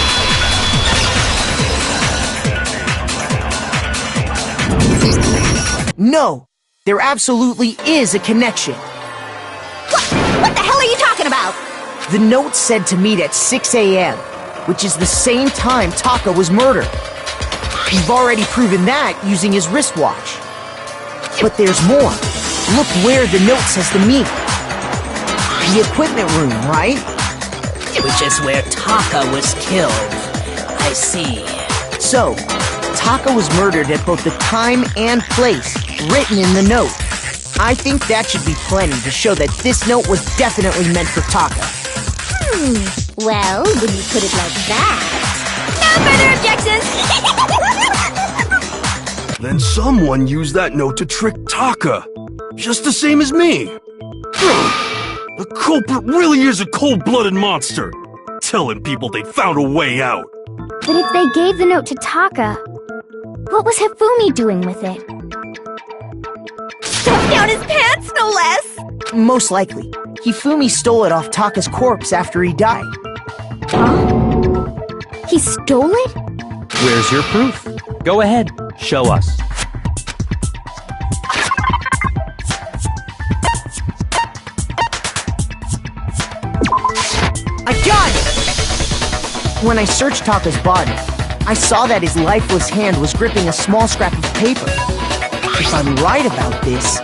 No, there absolutely is a connection. What the hell are you talking about? The note said to meet at 6 a.m., which is the same time Taka was murdered. We've already proven that using his wristwatch. But there's more. Look where the note says to meet. The equipment room, right? Which is where Taka was killed. I see. So, Taka was murdered at both the time and place written in the note. I think that should be plenty to show that this note was definitely meant for Taka. Well, when you put it like that... No further objections! Then someone used that note to trick Taka. Just the same as me. The culprit really is a cold-blooded monster. Telling people they found a way out. But if they gave the note to Taka, what was Hifumi doing with it? Stuffed down his pants, no less! Most likely, Hifumi stole it off Taka's corpse after he died. Huh? He stole it? Where's your proof? Go ahead, show us. I got it! When I searched Taka's body, I saw that his lifeless hand was gripping a small scrap of paper. If I'm right about this,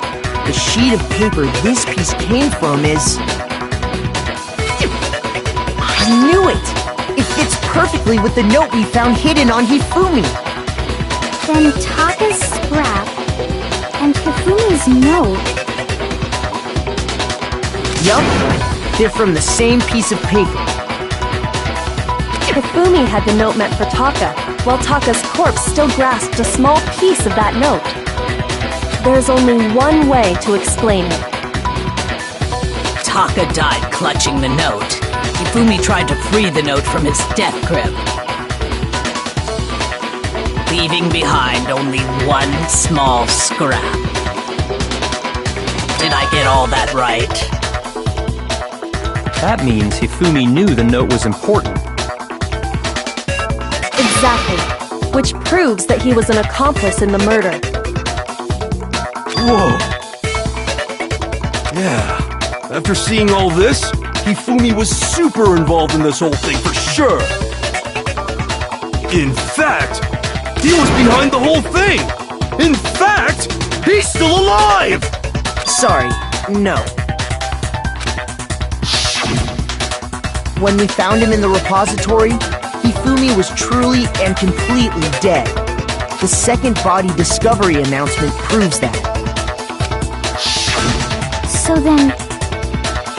the sheet of paper this piece came from is... I knew it! It fits perfectly with the note we found hidden on Hifumi. Then Taka's scrap and Hifumi's note... Yup, they're from the same piece of paper. Hifumi had the note meant for Taka, while Taka's corpse still grasped a small piece of that note. There's only one way to explain it. Taka died clutching the note. Hifumi tried to free the note from its death grip, leaving behind only one small scrap. Did I get all that right? That means Hifumi knew the note was important. Exactly. Which proves that he was an accomplice in the murder. Whoa. Yeah. After seeing all this, Hifumi was super involved in this whole thing for sure. In fact, he was behind the whole thing. In fact, he's still alive! Sorry, no. When we found him in the repository, Hifumi was truly and completely dead. The second body discovery announcement proves that. So then,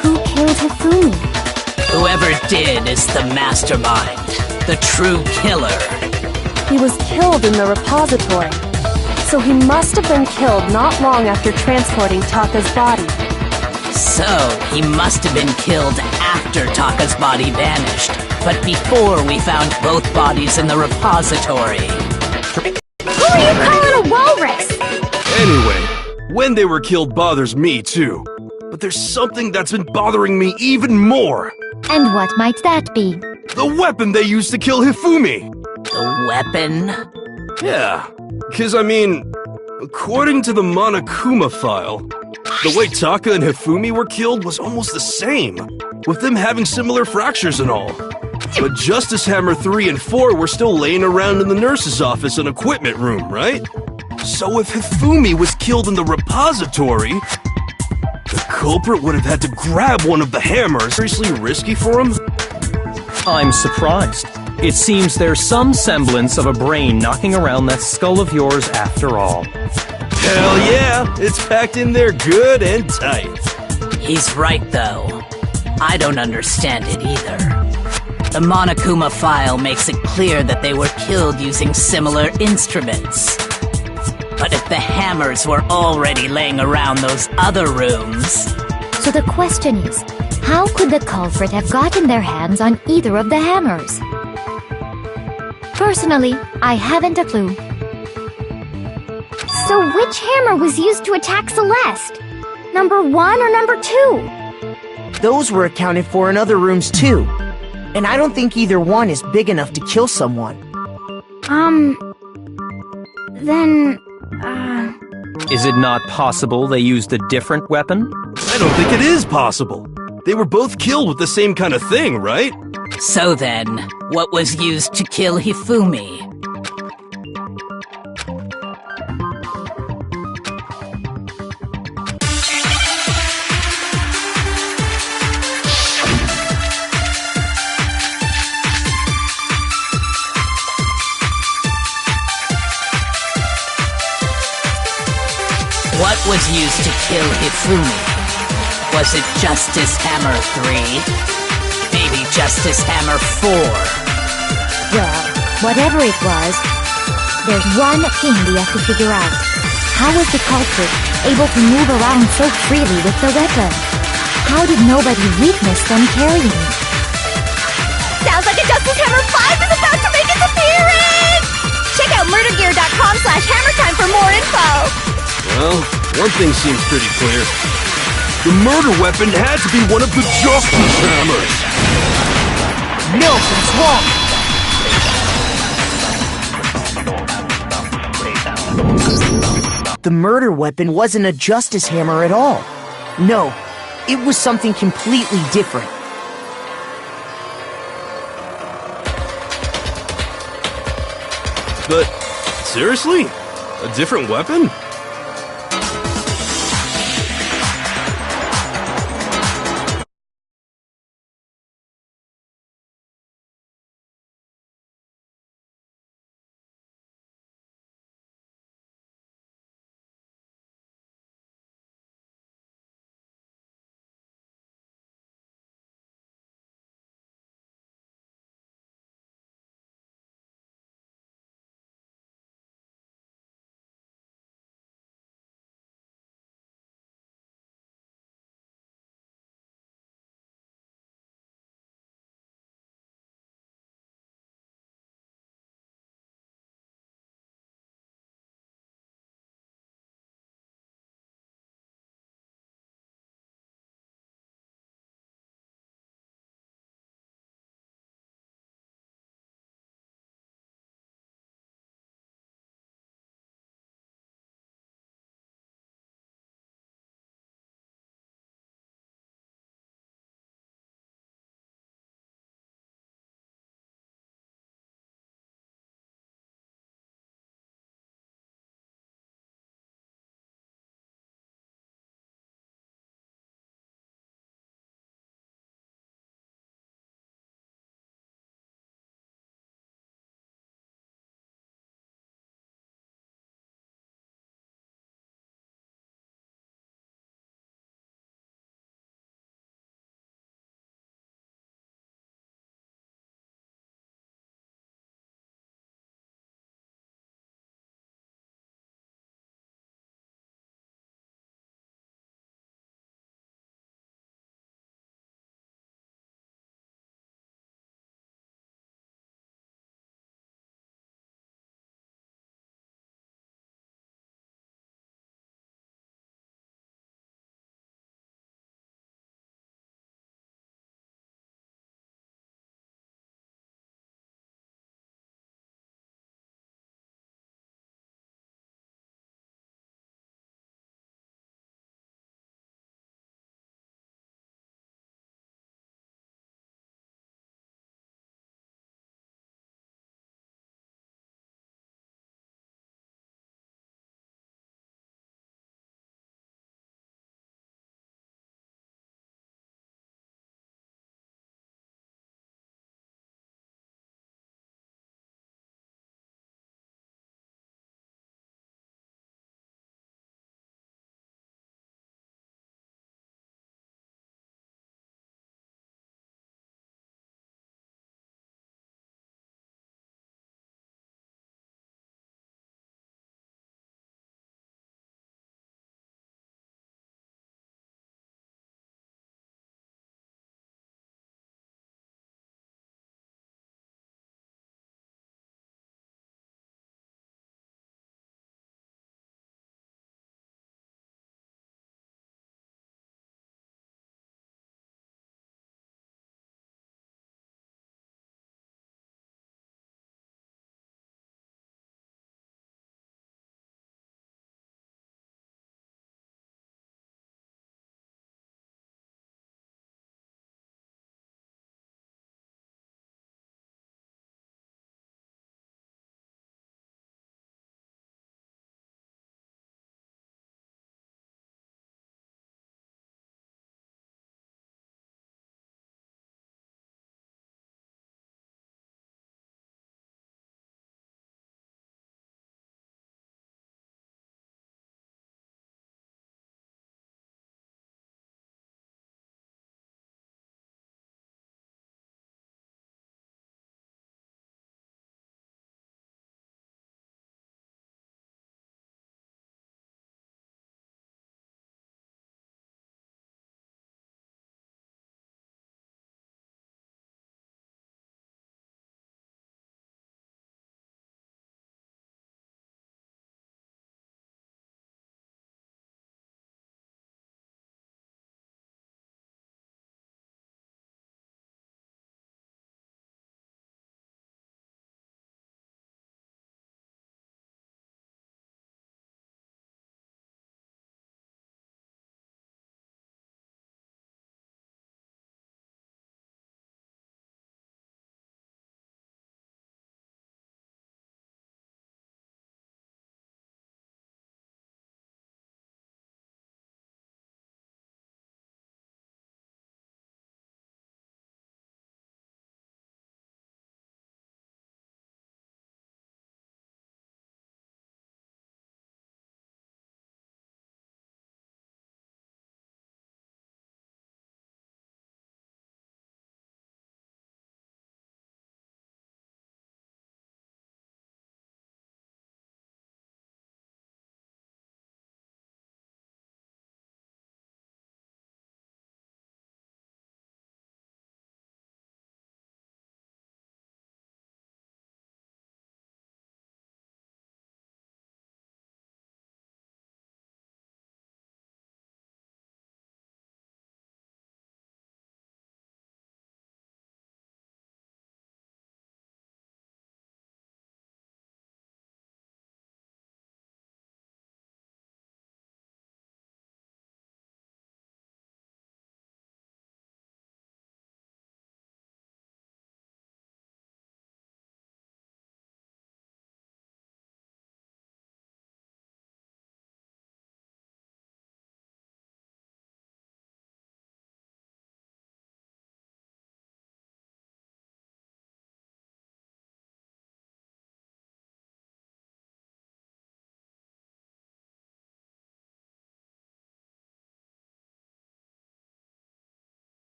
who killed Hifumi? Whoever did is the mastermind, the true killer. He was killed in the repository, so he must have been killed not long after transporting Taka's body. So, he must have been killed after Taka's body vanished, but before we found both bodies in the repository. Who are you calling a walrus? Anyway, when they were killed bothers me too. But there's something that's been bothering me even more. And what might that be? The weapon they used to kill Hifumi. The weapon? Yeah, because I mean, according to the Monokuma file, the way Taka and Hifumi were killed was almost the same, with them having similar fractures and all. But Justice Hammer 3 and 4 were still laying around in the nurse's office and equipment room, right? So if Hifumi was killed in the repository, the culprit would have had to grab one of the hammers. Seriously risky for him? I'm surprised. It seems there's some semblance of a brain knocking around that skull of yours after all. Hell yeah, it's packed in there good and tight. He's right, though. I don't understand it either. The Monokuma file makes it clear that they were killed using similar instruments. But if the hammers were already laying around those other rooms... So the question is, how could the culprit have gotten their hands on either of the hammers? Personally, I haven't a clue. So which hammer was used to attack Celeste? Number 1 or number 2? Those were accounted for in other rooms too. And I don't think either one is big enough to kill someone. Then... Is it not possible they used a different weapon? I don't think it is possible. They were both killed with the same kind of thing, right? So then, what was used to kill Hifumi? What was used to kill Hifumi? Was it Justice Hammer 3? Maybe Justice Hammer 4? Well, whatever it was, there's one thing we have to figure out. How was the culprit able to move around so freely with the weapon? How did nobody witness them carrying it? Sounds like a Justice Hammer 5 is about to make its appearance! Check out murdergear.com/hammertime for more info! Well, one thing seems pretty clear. The murder weapon had to be one of the Justice Hammers! No, that's wrong! The murder weapon wasn't a Justice Hammer at all. No, it was something completely different. But, seriously? A different weapon?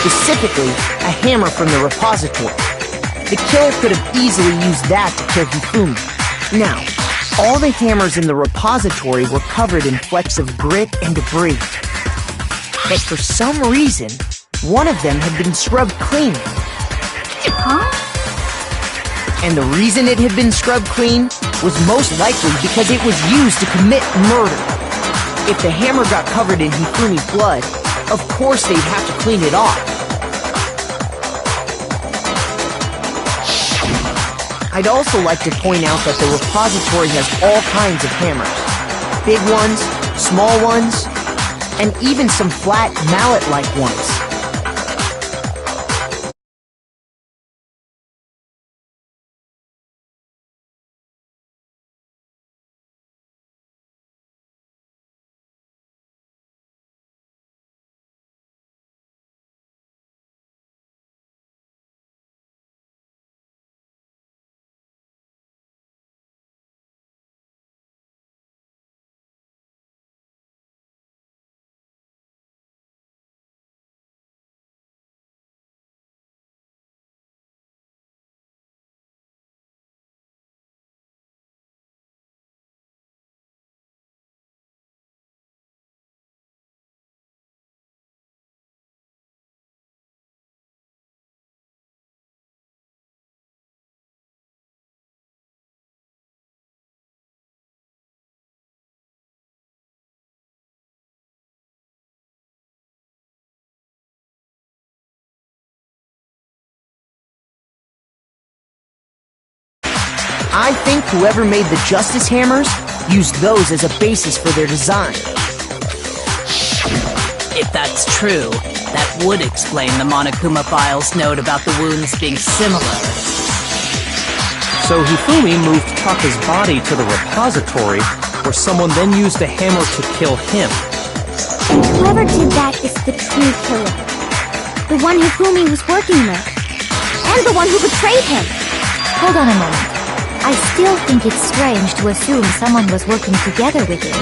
specifically a hammer from the repository. The killer could have easily used that to kill Hifumi. Now, all the hammers in the repository were covered in flecks of grit and debris. But for some reason, one of them had been scrubbed clean. Huh? And the reason it had been scrubbed clean was most likely because it was used to commit murder. If the hammer got covered in Hifumi's blood, of course they'd have to clean it off. I'd also like to point out that the repository has all kinds of hammers. Big ones, small ones, and even some flat mallet-like ones. I think whoever made the Justice Hammers used those as a basis for their design. If that's true, that would explain the Monokuma file's note about the wounds being similar. So Hifumi moved Taka's body to the repository, where someone then used a hammer to kill him. Whoever did that is the true killer. The one Hifumi was working with. And the one who betrayed him. Hold on a moment. I still think it's strange to assume someone was working together with him.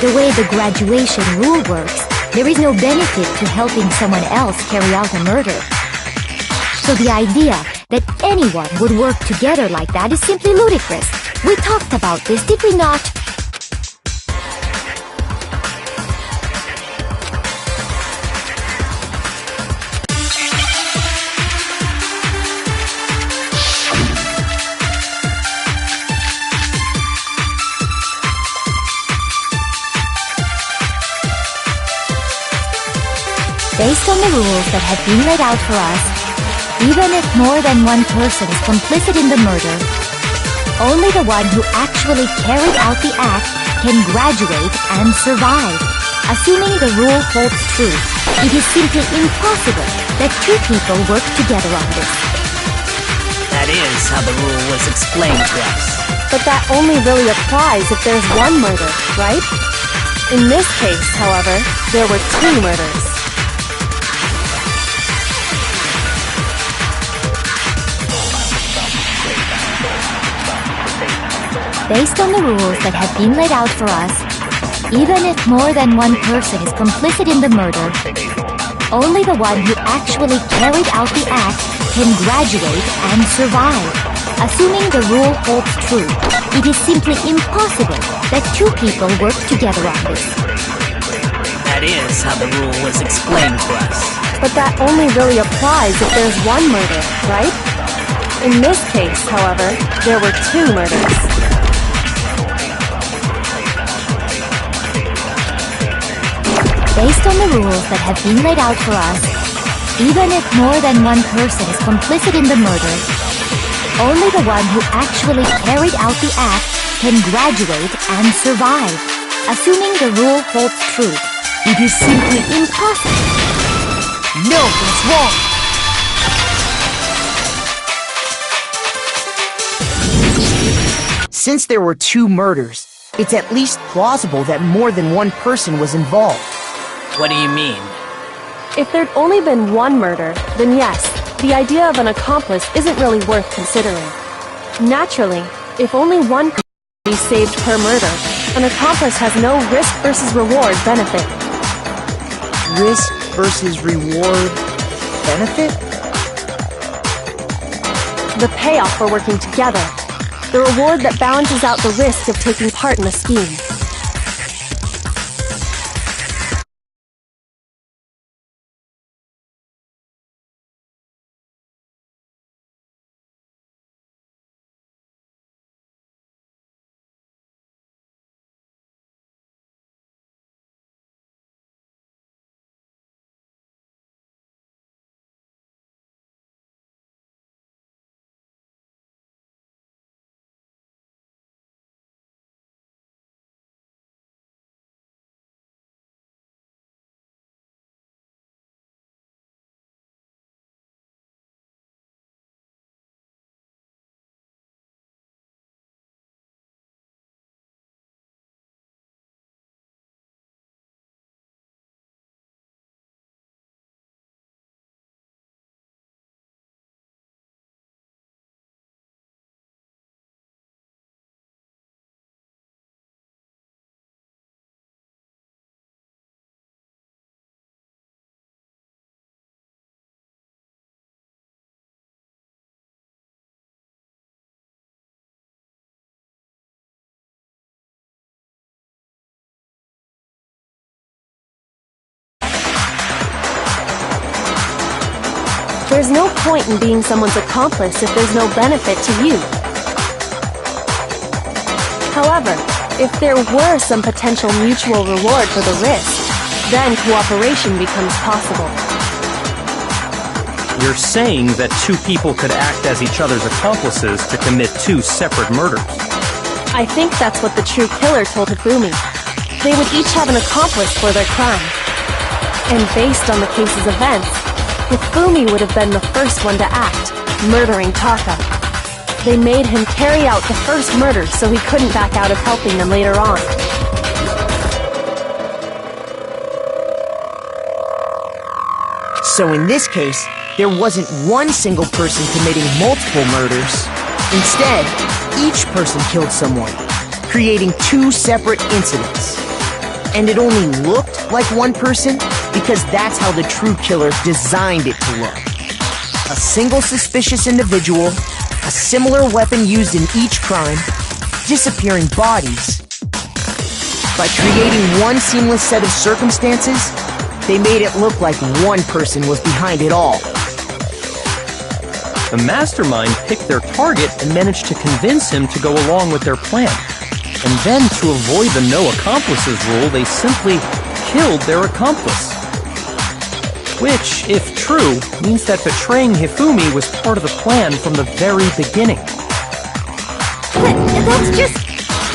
The way the graduation rule works, there is no benefit to helping someone else carry out a murder. So the idea that anyone would work together like that is simply ludicrous. We talked about this, did we not? Based on the rules that have been laid out for us, even if more than one person is complicit in the murder, only the one who actually carried out the act can graduate and survive. Assuming the rule holds true, it is simply impossible that two people work together on this. That is how the rule was explained to us. But that only really applies if there's one murder, right? In this case, however, there were two murders. Based on the rules that have been laid out for us, even if more than one person is complicit in the murder, only the one who actually carried out the act can graduate and survive. Assuming the rule holds true, it is simply impossible that two people work together on this. That is how the rule was explained to us. But that only really applies if there's one murder, right? In this case, however, there were two murders. Based on the rules that have been laid out for us, even if more than one person is complicit in the murder, only the one who actually carried out the act can graduate and survive. Assuming the rule holds true, it is simply impossible. No, that's wrong! Since there were two murders, it's at least plausible that more than one person was involved. What do you mean? If there'd only been one murder, then yes, the idea of an accomplice isn't really worth considering. Naturally, if only one person be saved per murder, an accomplice has no risk versus reward benefit. Risk versus reward? benefit? The payoff for working together. The reward that balances out the risk of taking part in the scheme. There's no point in being someone's accomplice if there's no benefit to you. However, if there were some potential mutual reward for the risk, then cooperation becomes possible. You're saying that two people could act as each other's accomplices to commit two separate murders. I think that's what the true killer told Hifumi. They would each have an accomplice for their crime. And based on the case's events, Hifumi would have been the first one to act, murdering Taka. They made him carry out the first murder so he couldn't back out of helping them later on. So in this case, there wasn't one single person committing multiple murders. Instead, each person killed someone, creating two separate incidents. And it only looked like one person because that's how the true killer designed it to look. A single suspicious individual, a similar weapon used in each crime, disappearing bodies. By creating one seamless set of circumstances, they made it look like one person was behind it all. The mastermind picked their target and managed to convince him to go along with their plan. And then, to avoid the no accomplices rule, they simply killed their accomplice. Which, if true, means that betraying Hifumi was part of the plan from the very beginning. That's just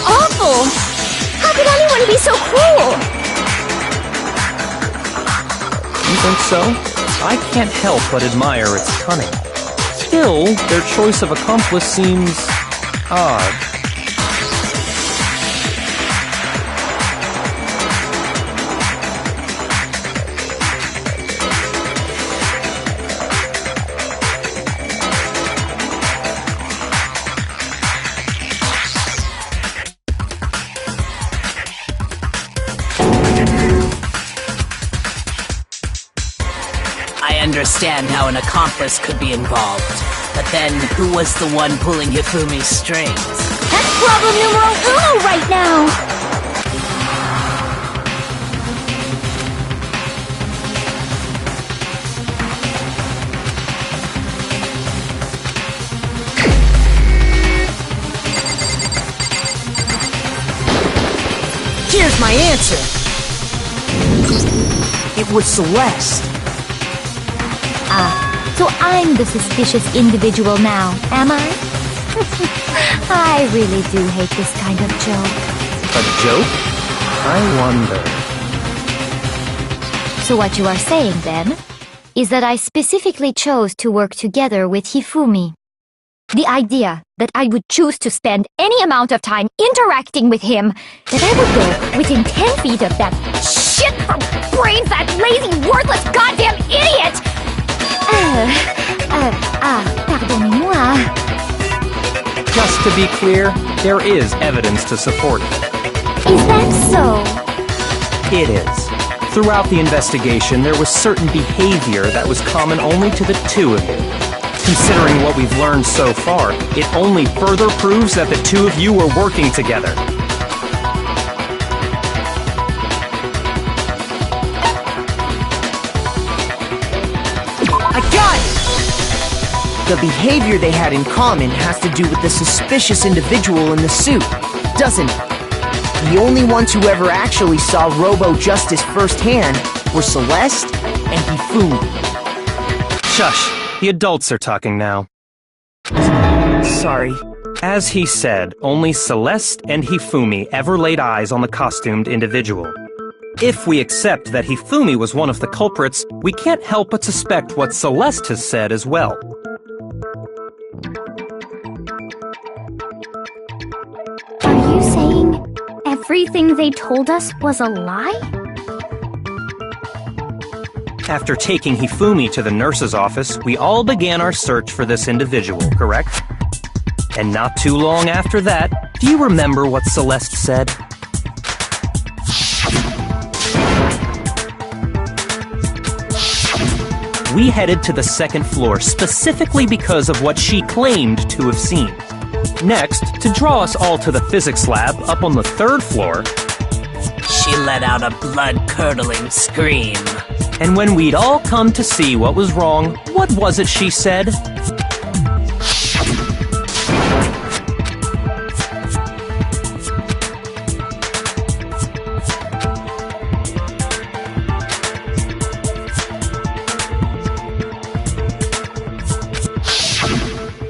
awful! How could anyone be so cruel? You think so? I can't help but admire its cunning. Still, their choice of accomplice seems odd. I understand how an accomplice could be involved, but then who was the one pulling Hifumi's strings? That's problem numero uno right now! Here's my answer! It was Celeste. So I'm the suspicious individual now, am I? I really do hate this kind of joke. A joke? I wonder. So what you are saying, then, is that I specifically chose to work together with Hifumi. The idea that I would choose to spend any amount of time interacting with him, that I would go within 10 feet of that shit from brains, that lazy, worthless goddamn idiot! Pardonnez-moi. Just to be clear, there is evidence to support it. Is that so? It is. Throughout the investigation, there was certain behavior that was common only to the two of you. Considering what we've learned so far, it only further proves that the two of you were working together. I got it! The behavior they had in common has to do with the suspicious individual in the suit, doesn't it? The only ones who ever actually saw Robo-Justice firsthand were Celeste and Hifumi. Shush, the adults are talking now. Sorry. As he said, only Celeste and Hifumi ever laid eyes on the costumed individual. If we accept that Hifumi was one of the culprits, we can't help but suspect what Celeste has said as well. Are you saying everything they told us was a lie? After taking Hifumi to the nurse's office, we all began our search for this individual, correct? And not too long after that, do you remember what Celeste said? We headed to the second floor specifically because of what she claimed to have seen. Next, to draw us all to the physics lab up on the third floor, She let out a blood-curdling scream. and when we'd all come to see what was wrong, what was it she said?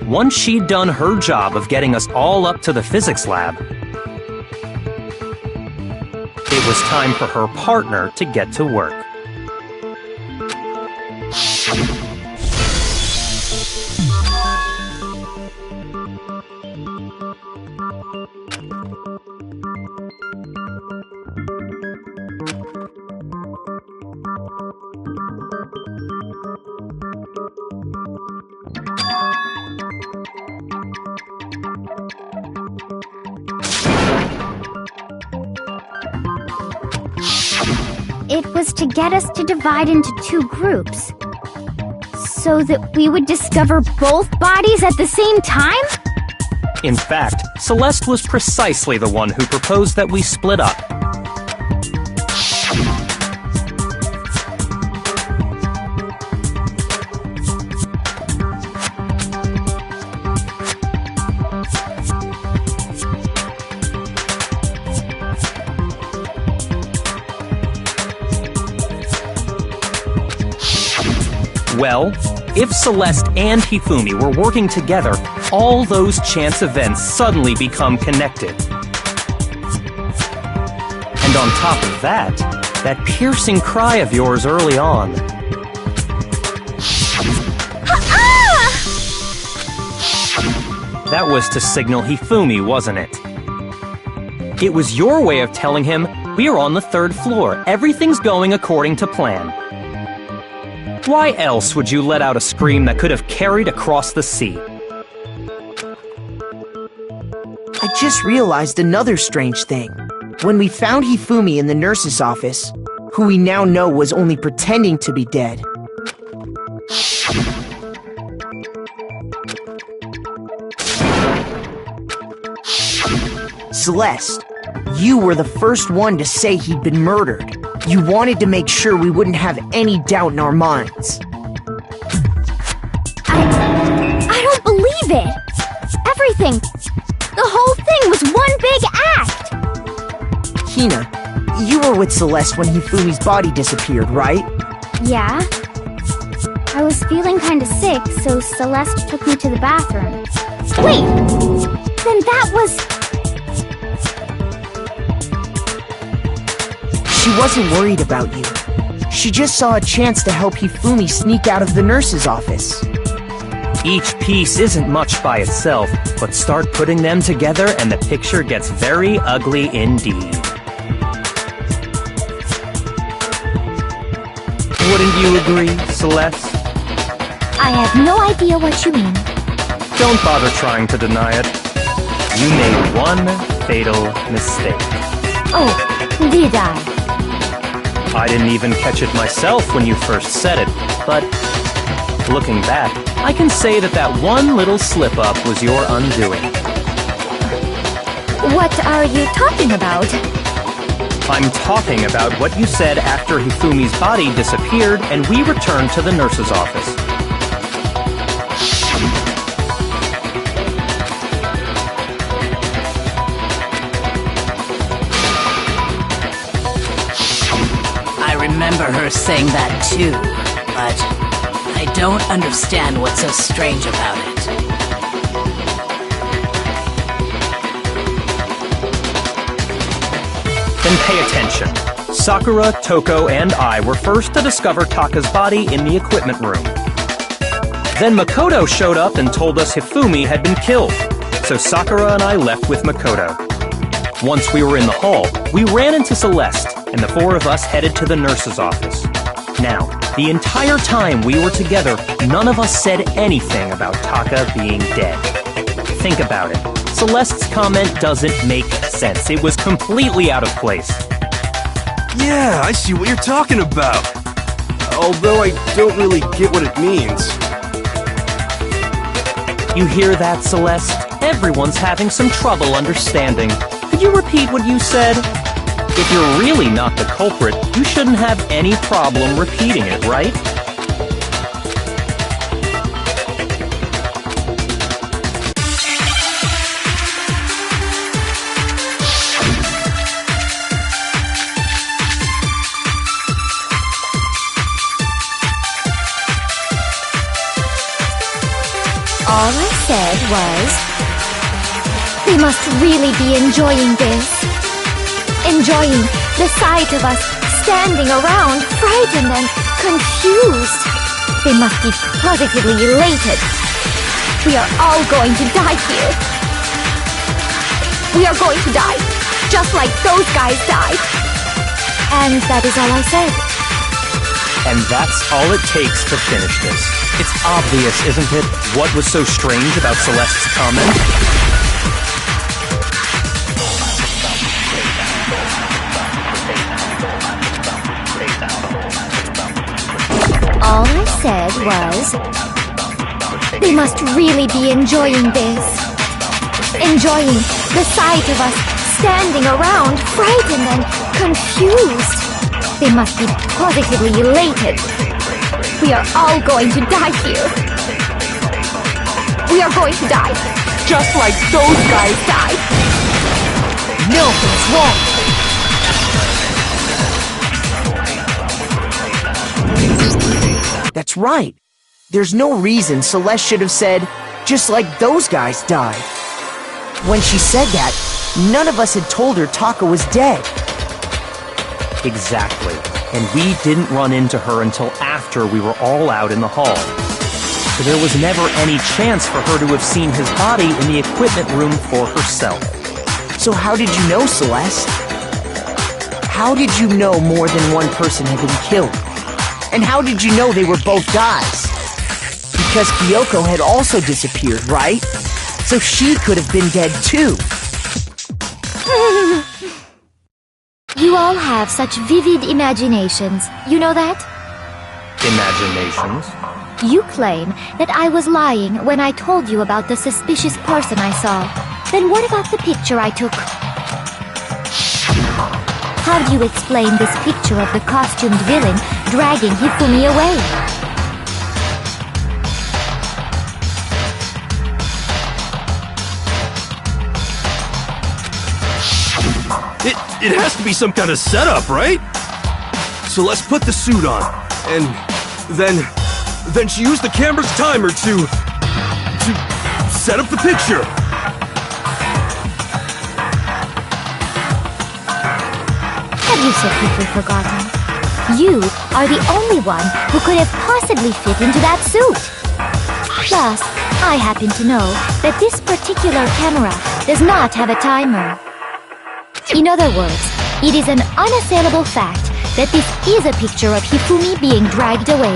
Once she'd done her job of getting us all up to the physics lab, it was time for her partner to get to work. It was to get us to divide into two groups, so that we would discover both bodies at the same time? In fact, Celeste was precisely the one who proposed that we split up. Well, if Celeste and Hifumi were working together, all those chance events suddenly become connected. And on top of that, that piercing cry of yours early on. That was to signal Hifumi, wasn't it? It was your way of telling him, we're on the third floor, everything's going according to plan. Why else would you let out a scream that could have carried across the sea? I just realized another strange thing. When we found Hifumi in the nurse's office, who we now know was only pretending to be dead, Celeste, you were the first one to say he'd been murdered. You wanted to make sure we wouldn't have any doubt in our minds. I don't believe it! Everything, the whole thing was one big act! Hina, you were with Celeste when Hifumi's body disappeared, right? Yeah. I was feeling kinda sick, so Celeste took me to the bathroom. Wait! Then that was... She wasn't worried about you. She just saw a chance to help Hifumi sneak out of the nurse's office. Each piece isn't much by itself, but start putting them together and the picture gets very ugly indeed. Wouldn't you agree, Celeste? I have no idea what you mean. Don't bother trying to deny it. You made one fatal mistake. Oh, did I? I didn't even catch it myself when you first said it, but looking back, I can say that one little slip-up was your undoing. What are you talking about? I'm talking about what you said after Hifumi's body disappeared and we returned to the nurse's office. I remember her saying that too, but I don't understand what's so strange about it. Then pay attention. Sakura, Toko, and I were first to discover Taka's body in the equipment room. Then Makoto showed up and told us Hifumi had been killed, so Sakura and I left with Makoto. Once we were in the hall, we ran into Celeste, and the four of us headed to the nurse's office. Now, the entire time we were together, none of us said anything about Taka being dead. Think about it. Celeste's comment doesn't make sense. It was completely out of place. Yeah, I see what you're talking about. Although I don't really get what it means. You hear that, Celeste? Everyone's having some trouble understanding. Could you repeat what you said? If you're really not the culprit, you shouldn't have any problem repeating it, right? All I said was, they must really be enjoying this. Enjoying the sight of us standing around, frightened and confused. They must be positively elated. We are all going to die here. We are going to die, just like those guys died. And that is all I said. And that's all it takes to finish this. It's obvious, isn't it, what was so strange about Celeste's comment? All I said was, they must really be enjoying this. Enjoying the sight of us standing around, frightened and confused. They must be positively elated. We are all going to die here. We are going to die, just like those guys died. Nothing's wrong. That's right. There's no reason Celeste should have said, just like those guys died. When she said that, none of us had told her Taka was dead. Exactly. And we didn't run into her until after we were all out in the hall. So there was never any chance for her to have seen his body in the equipment room for herself. So how did you know, Celeste? How did you know more than one person had been killed? And how did you know they were both guys? Because Kyoko had also disappeared, right? So she could have been dead too. You all have such vivid imaginations. You know that? Imaginations? You claim that I was lying when I told you about the suspicious person I saw. Then what about the picture I took? How do you explain this picture of the costumed villain dragging Hifumi away? It has to be some kind of setup, right? So let's put the suit on, and then she used the camera's timer to set up the picture. Have you so quickly forgotten? You are the only one who could have possibly fit into that suit. Plus, I happen to know that this particular camera does not have a timer. In other words, it is an unassailable fact that this is a picture of Hifumi being dragged away.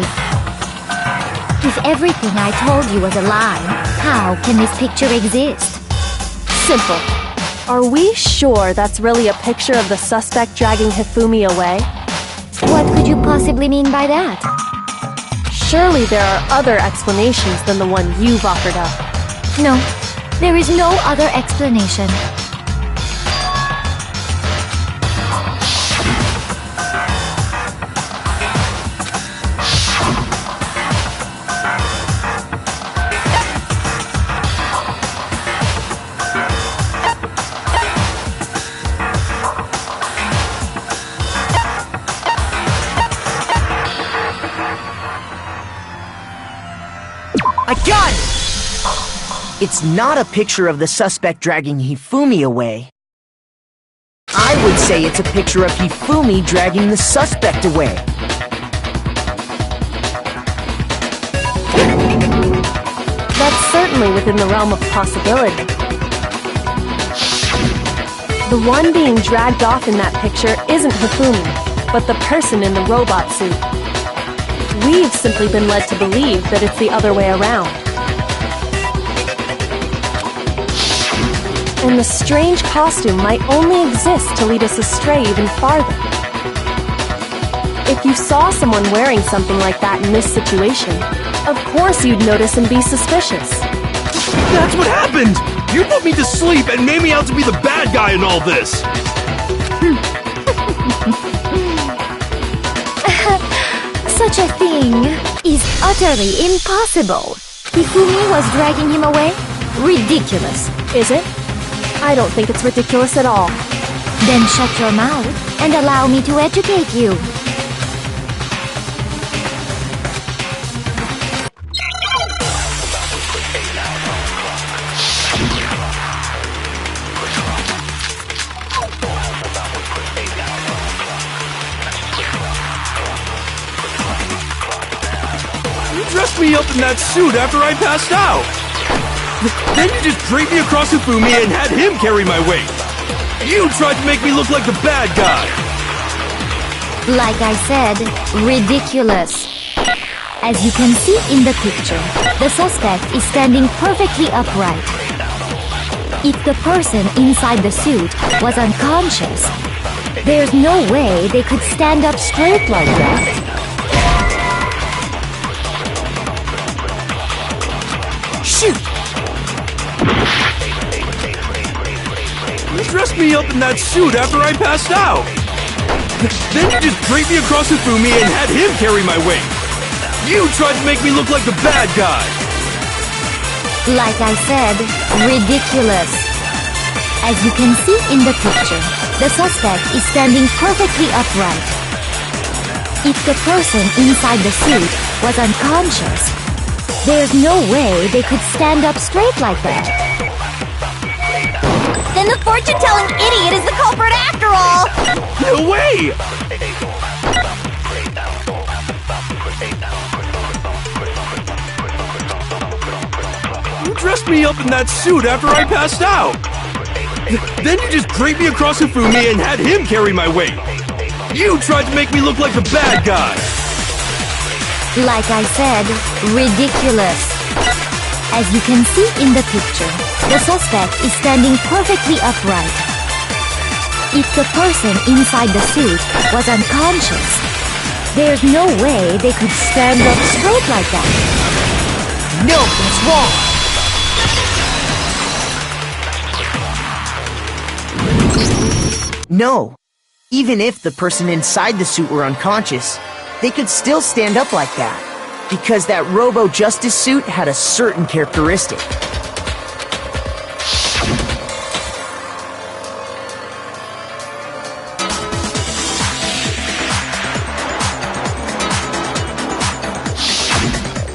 If everything I told you was a lie, how can this picture exist? Simple. Are we sure that's really a picture of the suspect dragging Hifumi away? What could you possibly mean by that? Surely there are other explanations than the one you've offered up. No, there is no other explanation. I got it! It's not a picture of the suspect dragging Hifumi away. I would say it's a picture of Hifumi dragging the suspect away. That's certainly within the realm of possibility. The one being dragged off in that picture isn't Hifumi, but the person in the robot suit. We've simply been led to believe that it's the other way around. And the strange costume might only exist to lead us astray even farther. If you saw someone wearing something like that in this situation, of course you'd notice and be suspicious. That's what happened! You put me to sleep and made me out to be the bad guy in all this! Such a thing is utterly impossible. Hifumi was dragging him away? Ridiculous. Is it? I don't think it's ridiculous at all. Then shut your mouth and allow me to educate you. Dressed me up in that suit after I passed out. Then you just draped me across Hifumi and had him carry my weight. You tried to make me look like the bad guy. Like I said, ridiculous. As you can see in the picture, the suspect is standing perfectly upright. If the person inside the suit was unconscious, there's no way they could stand up straight like that. Shoot! You dressed me up in that suit after I passed out. Then you just draped me across Hifumi and had him carry my weight. You tried to make me look like the bad guy. Like I said, ridiculous. As you can see in the picture, the suspect is standing perfectly upright. If the person inside the suit was unconscious, there's no way they could stand up straight like that. Then the fortune-telling idiot is the culprit after all! No way! You dressed me up in that suit after I passed out. Then you just draped me across Hifumi and had him carry my weight. You tried to make me look like the bad guy. Like I said, ridiculous. As you can see in the picture, the suspect is standing perfectly upright. If the person inside the suit was unconscious, there's no way they could stand up straight like that. No, that's wrong! No. Even if the person inside the suit were unconscious, they could still stand up like that, because that Robo-Justice suit had a certain characteristic.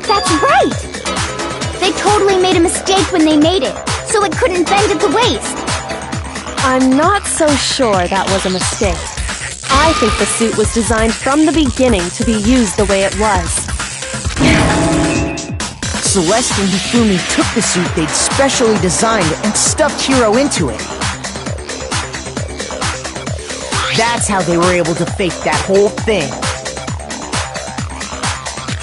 That's right! They totally made a mistake when they made it, so it couldn't bend at the waist. I'm not so sure that was a mistake. I think the suit was designed from the beginning to be used the way it was. Celeste and Hifumi took the suit they'd specially designed and stuffed Hiro into it. That's how they were able to fake that whole thing.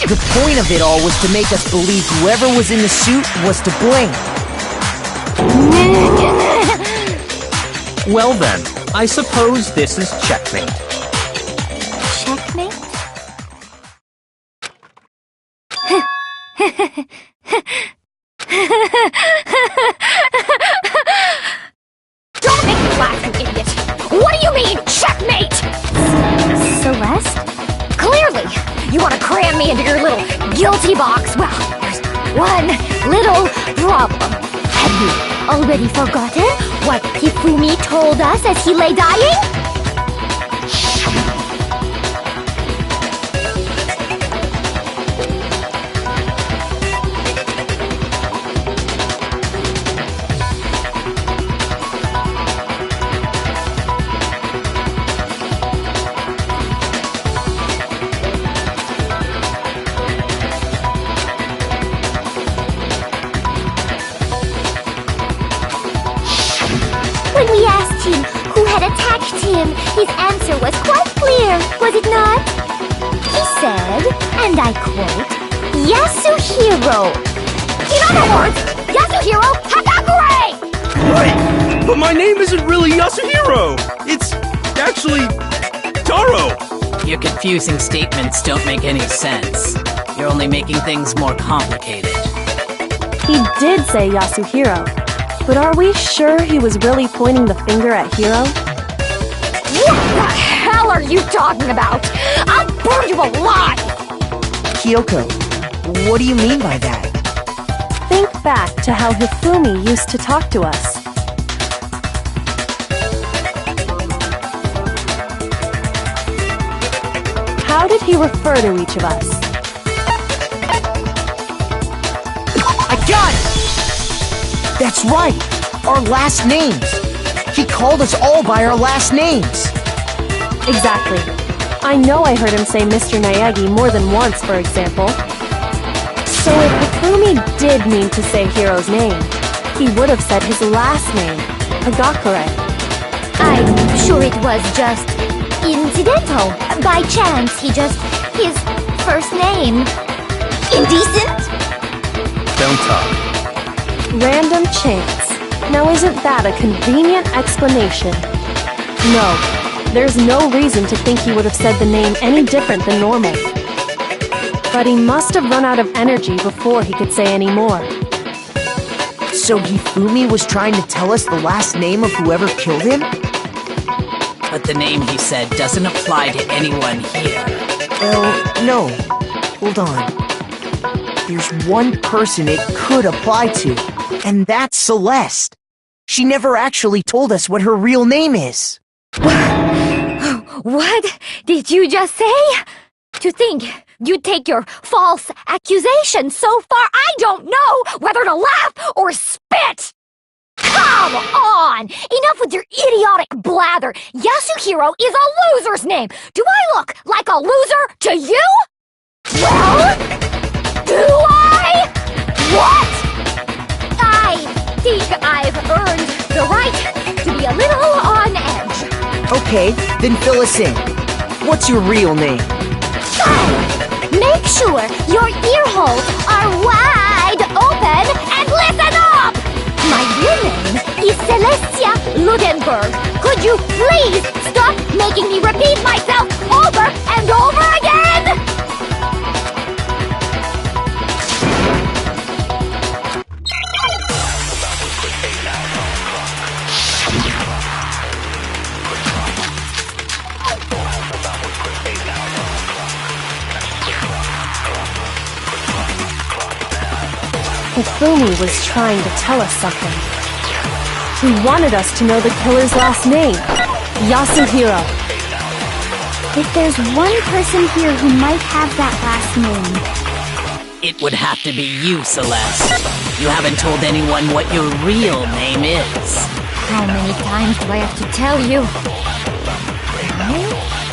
The point of it all was to make us believe whoever was in the suit was to blame. Well then, I suppose this is checkmate. Checkmate? Don't make me laugh, you idiot! What do you mean, checkmate? Celeste? Clearly, you want to cram me into your little guilty box. Well, there's one little problem. Have you already forgotten what Hifumi told us as he lay dying? When we asked him who had attacked him, his answer was quite clear, was it not? He said, and I quote, Yasuhiro. In other words, Yasuhiro Hagakure! Right! But my name isn't really Yasuhiro! It's actually Taro! Your confusing statements don't make any sense. You're only making things more complicated. He did say Yasuhiro, but are we sure he was really pointing the finger at Hiro? What the hell are you talking about? I'll burn you alive! Kyoko, what do you mean by that? Think back to how Hifumi used to talk to us. How did he refer to each of us? I got it! That's right! Our last names! He called us all by our last names! Exactly. I know I heard him say Mr. Naegi more than once, for example. So if Hifumi did mean to say Hiro's name, he would have said his last name, Hagakure. I'm sure it was just incidental. By chance, his first name. Indecent? Don't talk. Random chance. Now isn't that a convenient explanation? No, there's no reason to think he would have said the name any different than normal. But he must have run out of energy before he could say any more. So Hifumi was trying to tell us the last name of whoever killed him? But the name he said doesn't apply to anyone here. Well, no. Hold on. There's one person it could apply to, and that's Celeste. She never actually told us what her real name is. What did you just say? To think you'd take your false accusation so far, I don't know whether to laugh or spit! Come on! Enough with your idiotic blather! Yasuhiro is a loser's name! Do I look like a loser to you? Well, do I? What? I think I've earned the right to be a little on edge. Okay, then fill us in. What's your real name? Make sure your ear holes are wide open and listen up! My real name is Celestia Ludenberg. Could you please stop making me repeat myself over and over again? Hifumi was trying to tell us something. He wanted us to know the killer's last name, Yasuhiro. If there's one person here who might have that last name, It would have to be you, Celeste. You haven't told anyone what your real name is. how many times do I have to tell you?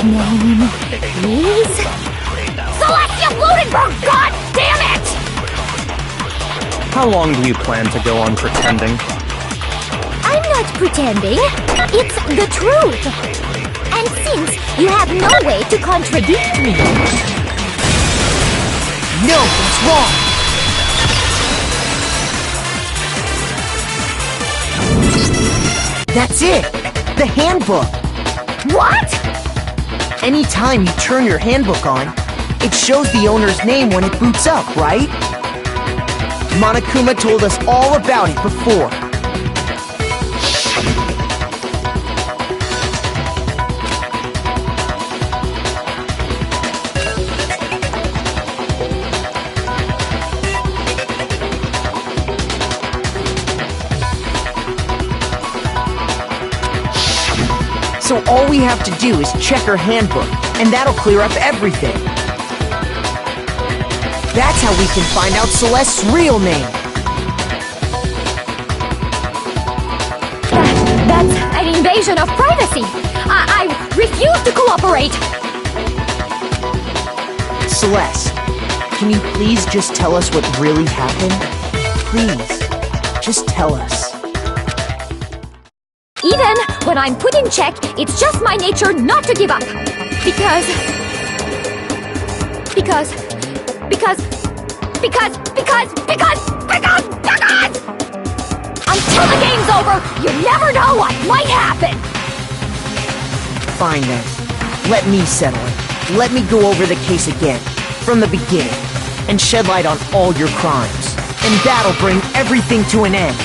My name is Celestia Ludenberg! God damn it! How long do you plan to go on pretending? I'm not pretending. It's the truth. And since you have no way to contradict me... No, it's wrong! That's it! The handbook! What? Anytime you turn your handbook on, it shows the owner's name when it boots up, right? Monokuma told us all about it before. So all we have to do is check her handbook, and that'll clear up everything. That's how we can find out Celeste's real name. That's an invasion of privacy. I refuse to cooperate. Celeste, can you please just tell us what really happened? Please, just tell us. Even when I'm put in check, it's just my nature not to give up. Because until the game's over, you never know what might happen. Fine then. Let me settle it. Let me go over the case again, from the beginning, and shed light on all your crimes. And that'll bring everything to an end.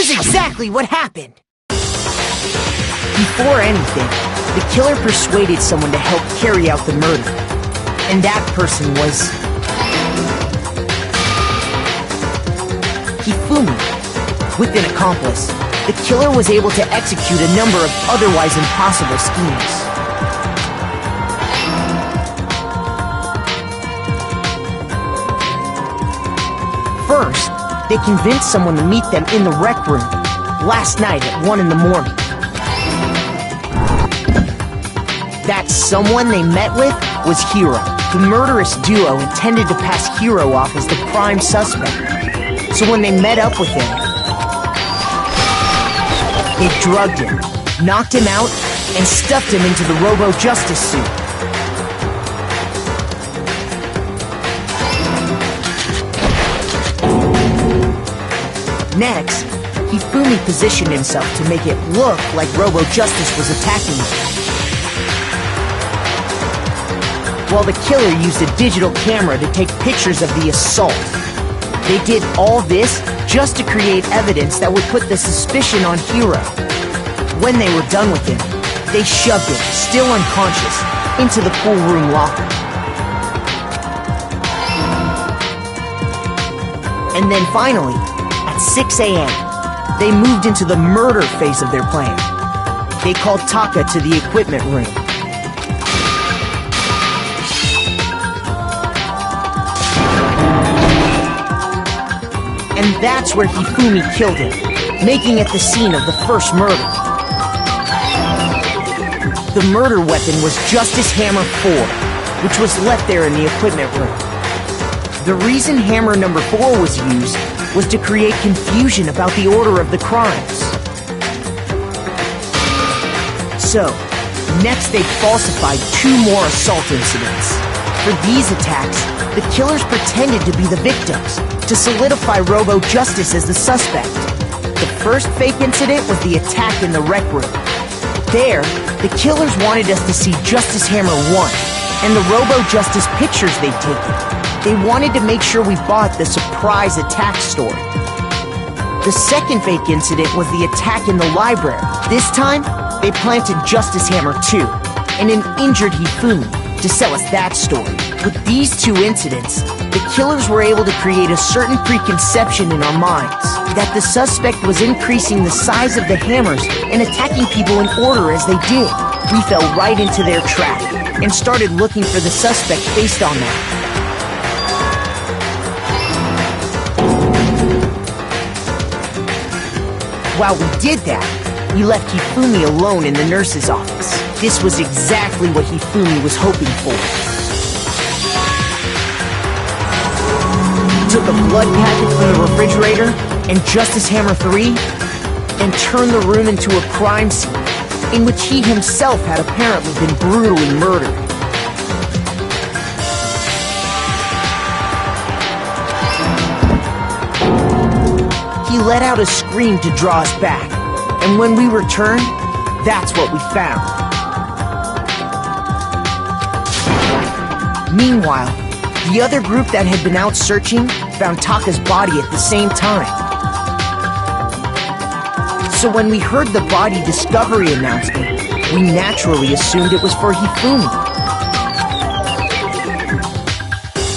Here's exactly what happened. Before anything, the killer persuaded someone to help carry out the murder. And that person was... Hifumi. With an accomplice, the killer was able to execute a number of otherwise impossible schemes. First, they convinced someone to meet them in the rec room last night at 1 in the morning. That someone they met with was Hiro. The murderous duo intended to pass Hiro off as the prime suspect. So when they met up with him, they drugged him, knocked him out, and stuffed him into the Robo-Justice suit. Next, Hifumi positioned himself to make it look like Robo-Justice was attacking him, while the killer used a digital camera to take pictures of the assault. They did all this just to create evidence that would put the suspicion on Hiro. When they were done with him, they shoved him, still unconscious, into the pool room locker. And then finally, at 6 a.m., they moved into the murder phase of their plan. They called Taka to the equipment room. And that's where Hifumi killed him, making it the scene of the first murder. The murder weapon was Justice Hammer 4, which was left there in the equipment room. The reason Hammer number 4 was used was to create confusion about the order of the crimes. So, next they falsified 2 more assault incidents. For these attacks, the killers pretended to be the victims, to solidify Robo-Justice as the suspect. The first fake incident was the attack in the rec room. There, the killers wanted us to see Justice Hammer 1 and the Robo-Justice pictures they'd taken. They wanted to make sure we bought the surprise attack story. The second fake incident was the attack in the library. This time, they planted Justice Hammer 2 and an injured Hifumi to sell us that story. With these 2 incidents, the killers were able to create a certain preconception in our minds that the suspect was increasing the size of the hammers and attacking people in order as they did. We fell right into their trap and started looking for the suspect based on that. While we did that, we left Hifumi alone in the nurse's office. This was exactly what Hifumi was hoping for. He took a blood packet from the refrigerator and Justice Hammer 3 and turned the room into a crime scene in which he himself had apparently been brutally murdered. He let out a scream to draw us back, and when we returned, that's what we found. Meanwhile, the other group that had been out searching found Taka's body at the same time. So when we heard the body discovery announcement, we naturally assumed it was for Hifumi.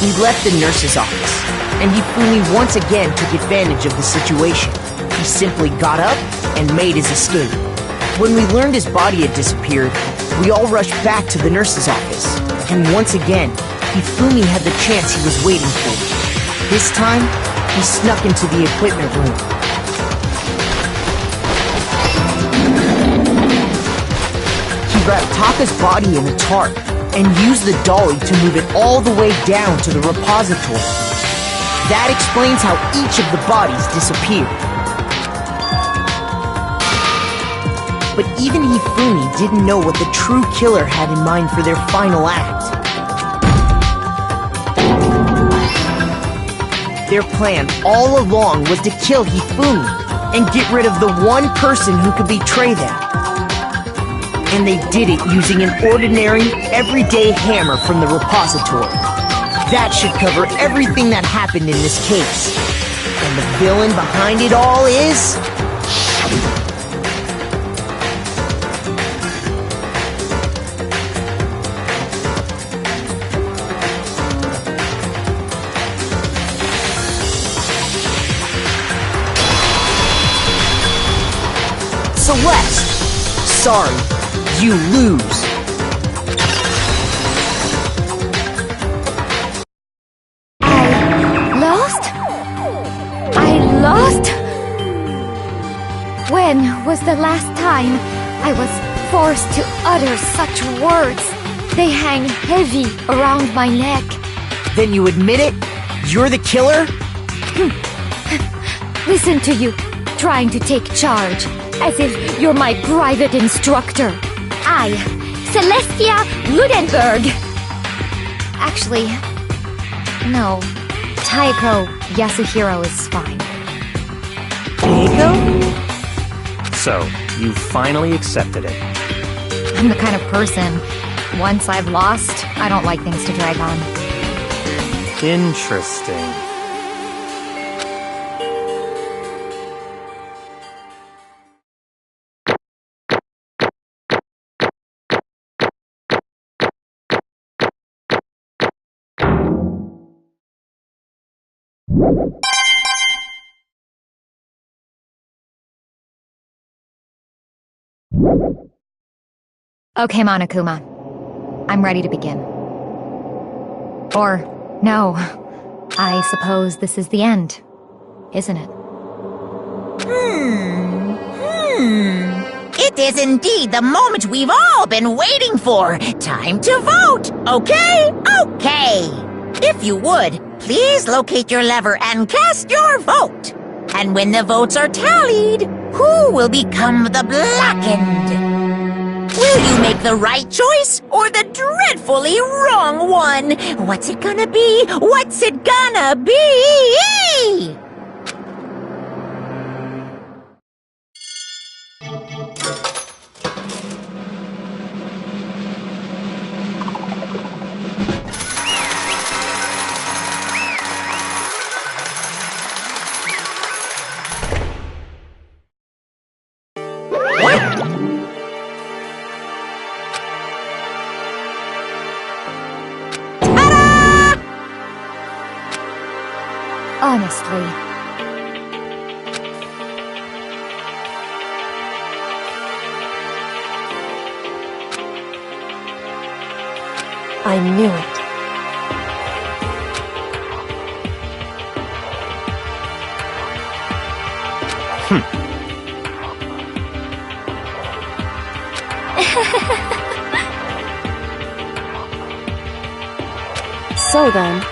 We left the nurse's office, and Hifumi once again took advantage of the situation. He simply got up and made his escape. When we learned his body had disappeared, we all rushed back to the nurse's office. And once again, Hifumi had the chance he was waiting for. This time, he snuck into the equipment room. He wrapped Taka's body in a tarp and used the dolly to move it all the way down to the repository. That explains how each of the bodies disappeared. But even Hifumi didn't know what the true killer had in mind for their final act. Their plan all along was to kill Hifumi and get rid of the one person who could betray them. And they did it using an ordinary, everyday hammer from the repository. That should cover everything that happened in this case. And the villain behind it all is... Celeste! Sorry, you lose. I lost? When was the last time I was forced to utter such words? They hang heavy around my neck. Then you admit it? You're the killer? Listen to you, trying to take charge, as if you're my private instructor. I, Celestia Ludenberg. Actually, no. Taiko Yasuhiro is fine. Taiko? So, you finally accepted it. I'm the kind of person, once I've lost, I don't like things to drag on. Interesting. Okay, Monokuma. I'm ready to begin. Or, no. I suppose this is the end, isn't it? It is indeed the moment we've all been waiting for. Time to vote, okay? Okay. If you would, please locate your lever and cast your vote. And when the votes are tallied, who will become the blackened? Will you make the right choice or the dreadfully wrong one? What's it gonna be? What's it gonna be? Honestly. I knew it. So then...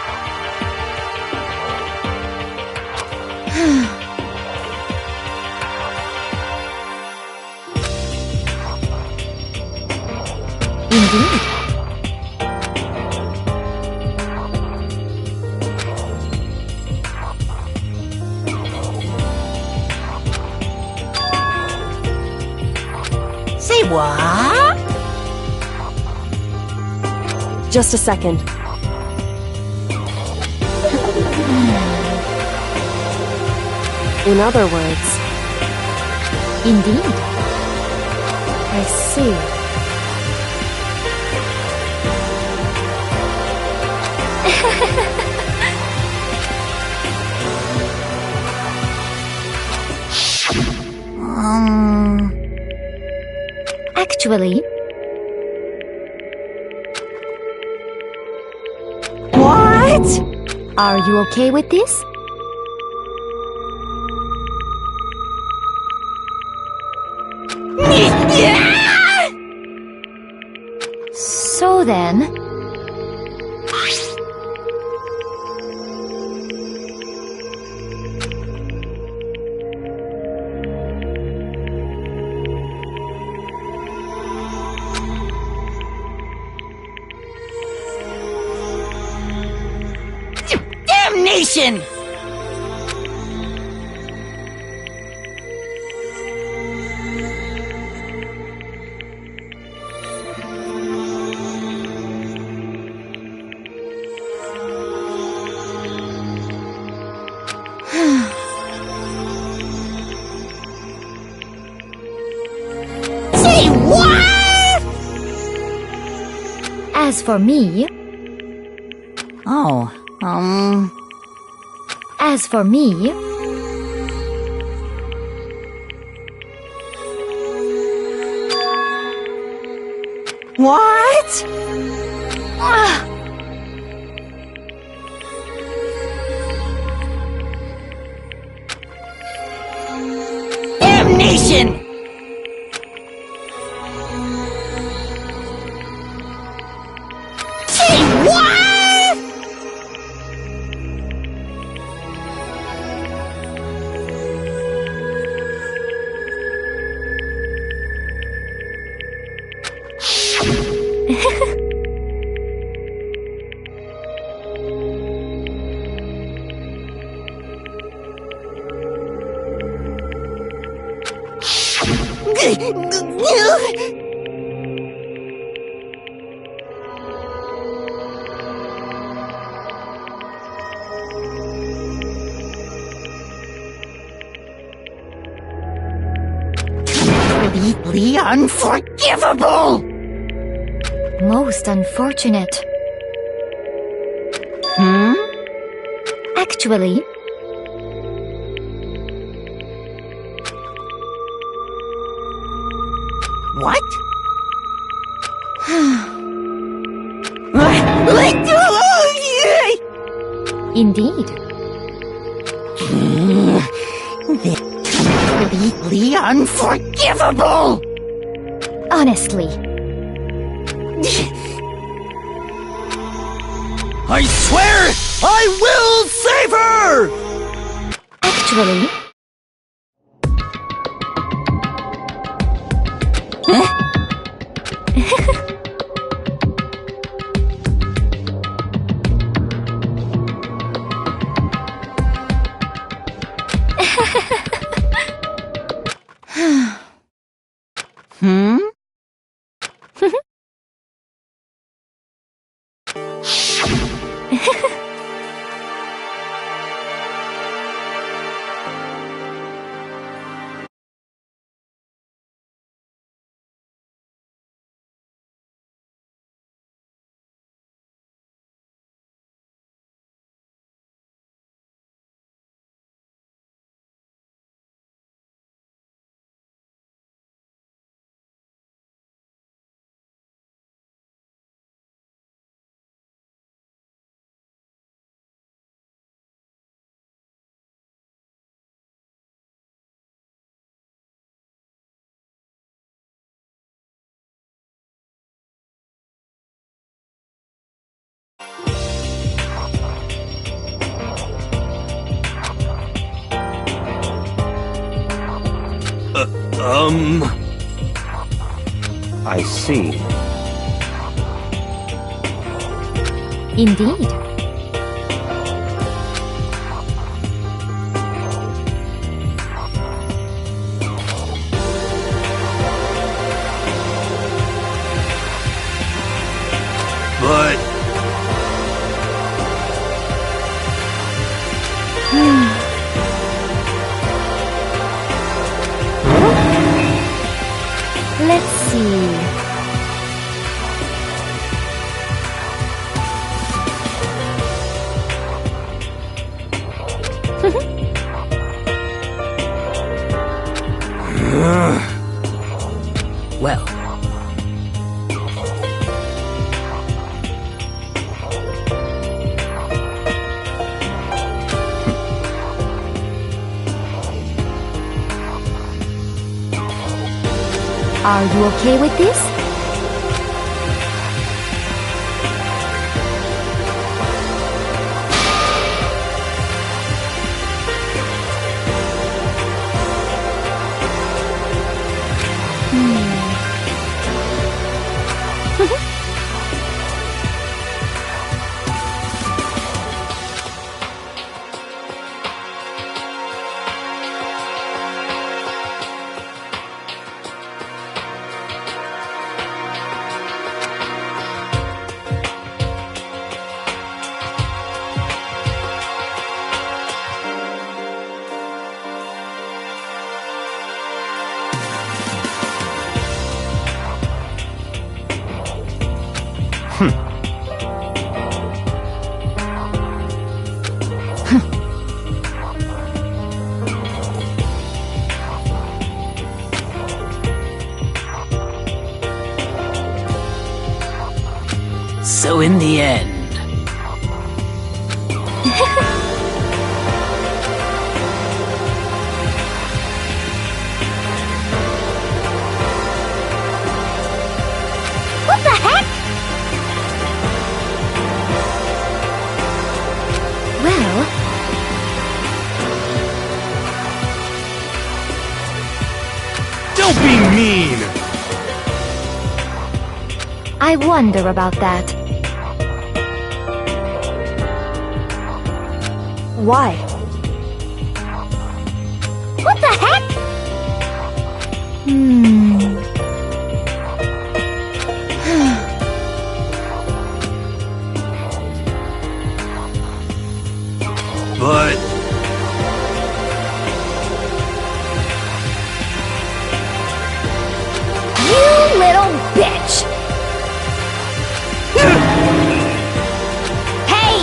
Indeed. Say what? Just a second. In other words... Indeed. I see. Actually... What? Are you okay with this? So then... Damnation! Say what? As for me... As for me... What? Damnation! Say what? Completely unforgivable! Most unfortunate. Actually, What? indeed. Completely unforgivable! Honestly, I swear I will save her! actually, I see. indeed. But Let's see. Well, Are you okay with this? So in the end... What the heck? Well, Don't be mean! I wonder about that. Why? What the heck? But... You little bitch! Hey!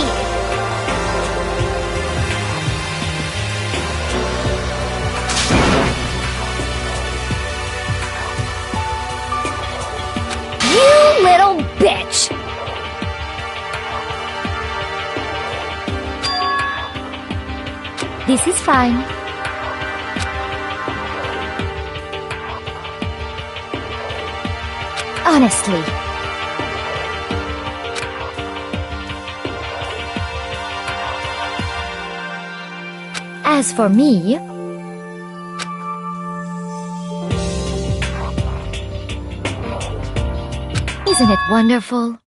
You little bitch! This is fine. Honestly. As for me, isn't it wonderful?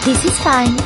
This is fine.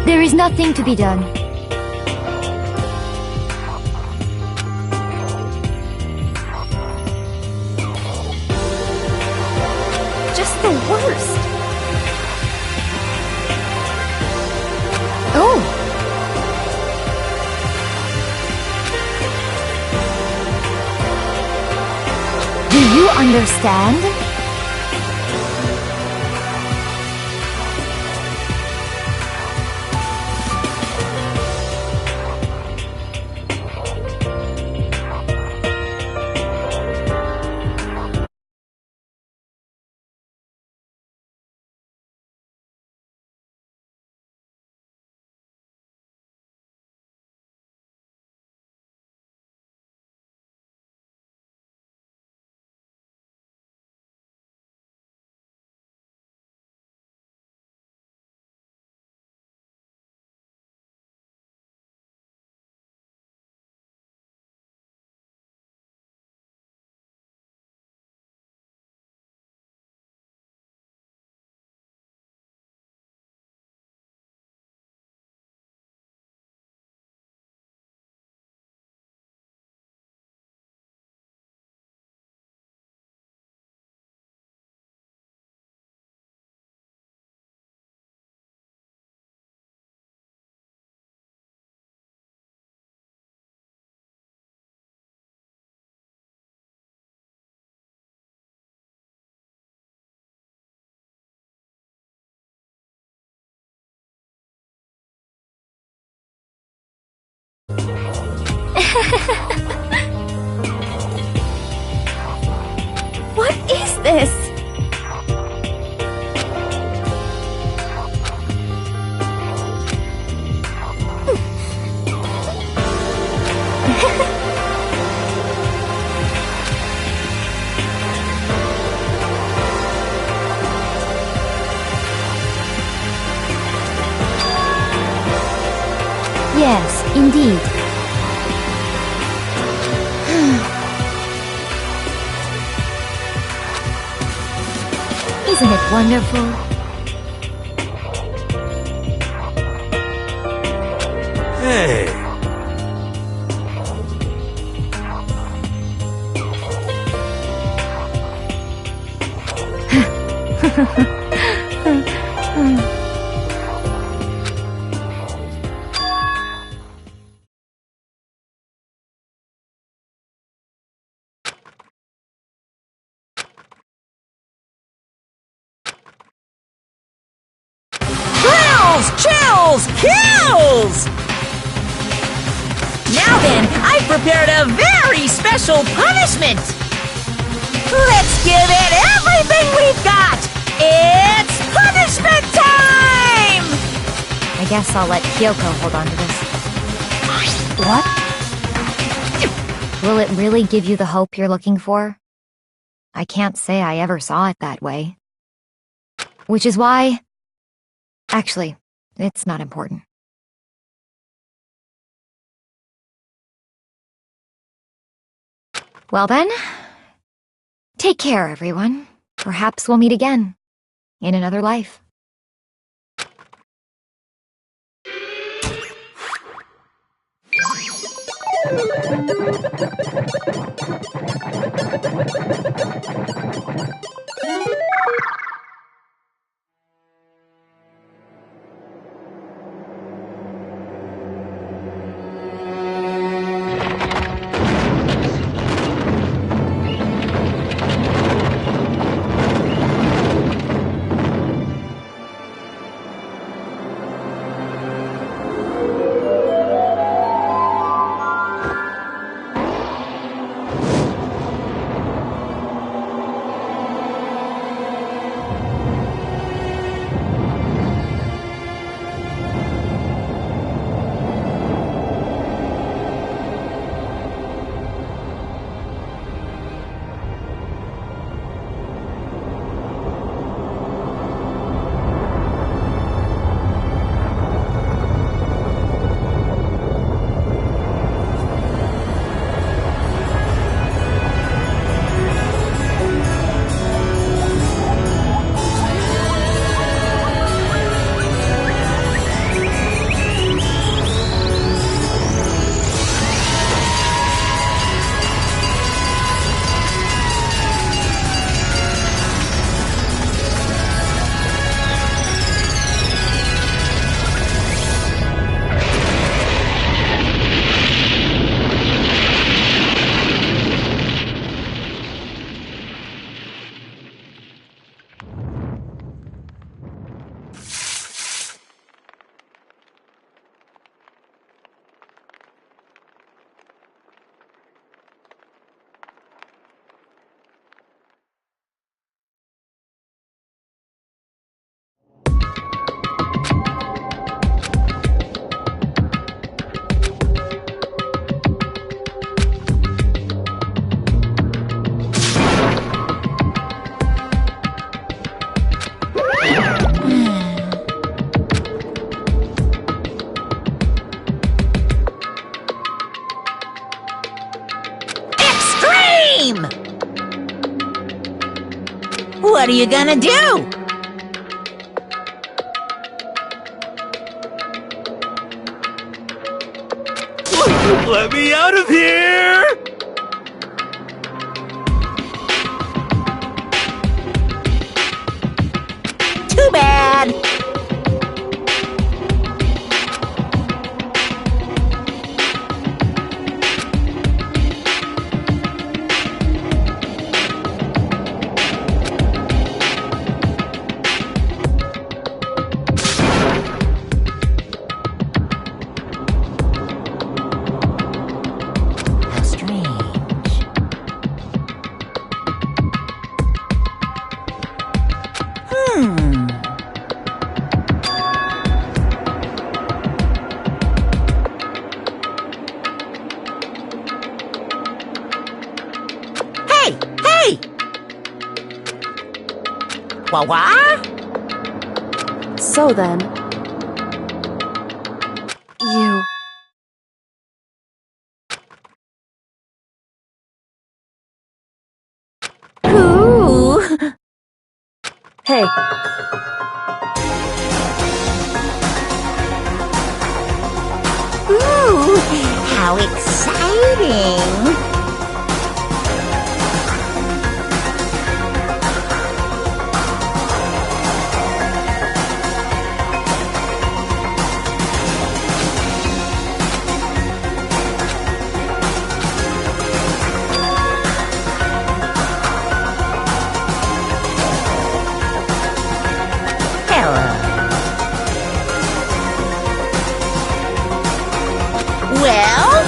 There is nothing to be done. Just the worst. Oh! Do you understand? this! Yes, indeed. Isn't it wonderful? Hey! Chills! Kills! Now then, I've prepared a very special punishment! Let's give it everything we've got! It's punishment time! I guess I'll let Kyoko hold on to this. What? Will it really give you the hope you're looking for? I can't say I ever saw it that way. Which is why... Actually, it's not important. Well then, take care, everyone. Perhaps we'll meet again, in another life. What are you gonna do? Let me out of here! Too bad! What? So then, you... Ooh. Hey, Ooh, how exciting! Hello. Well?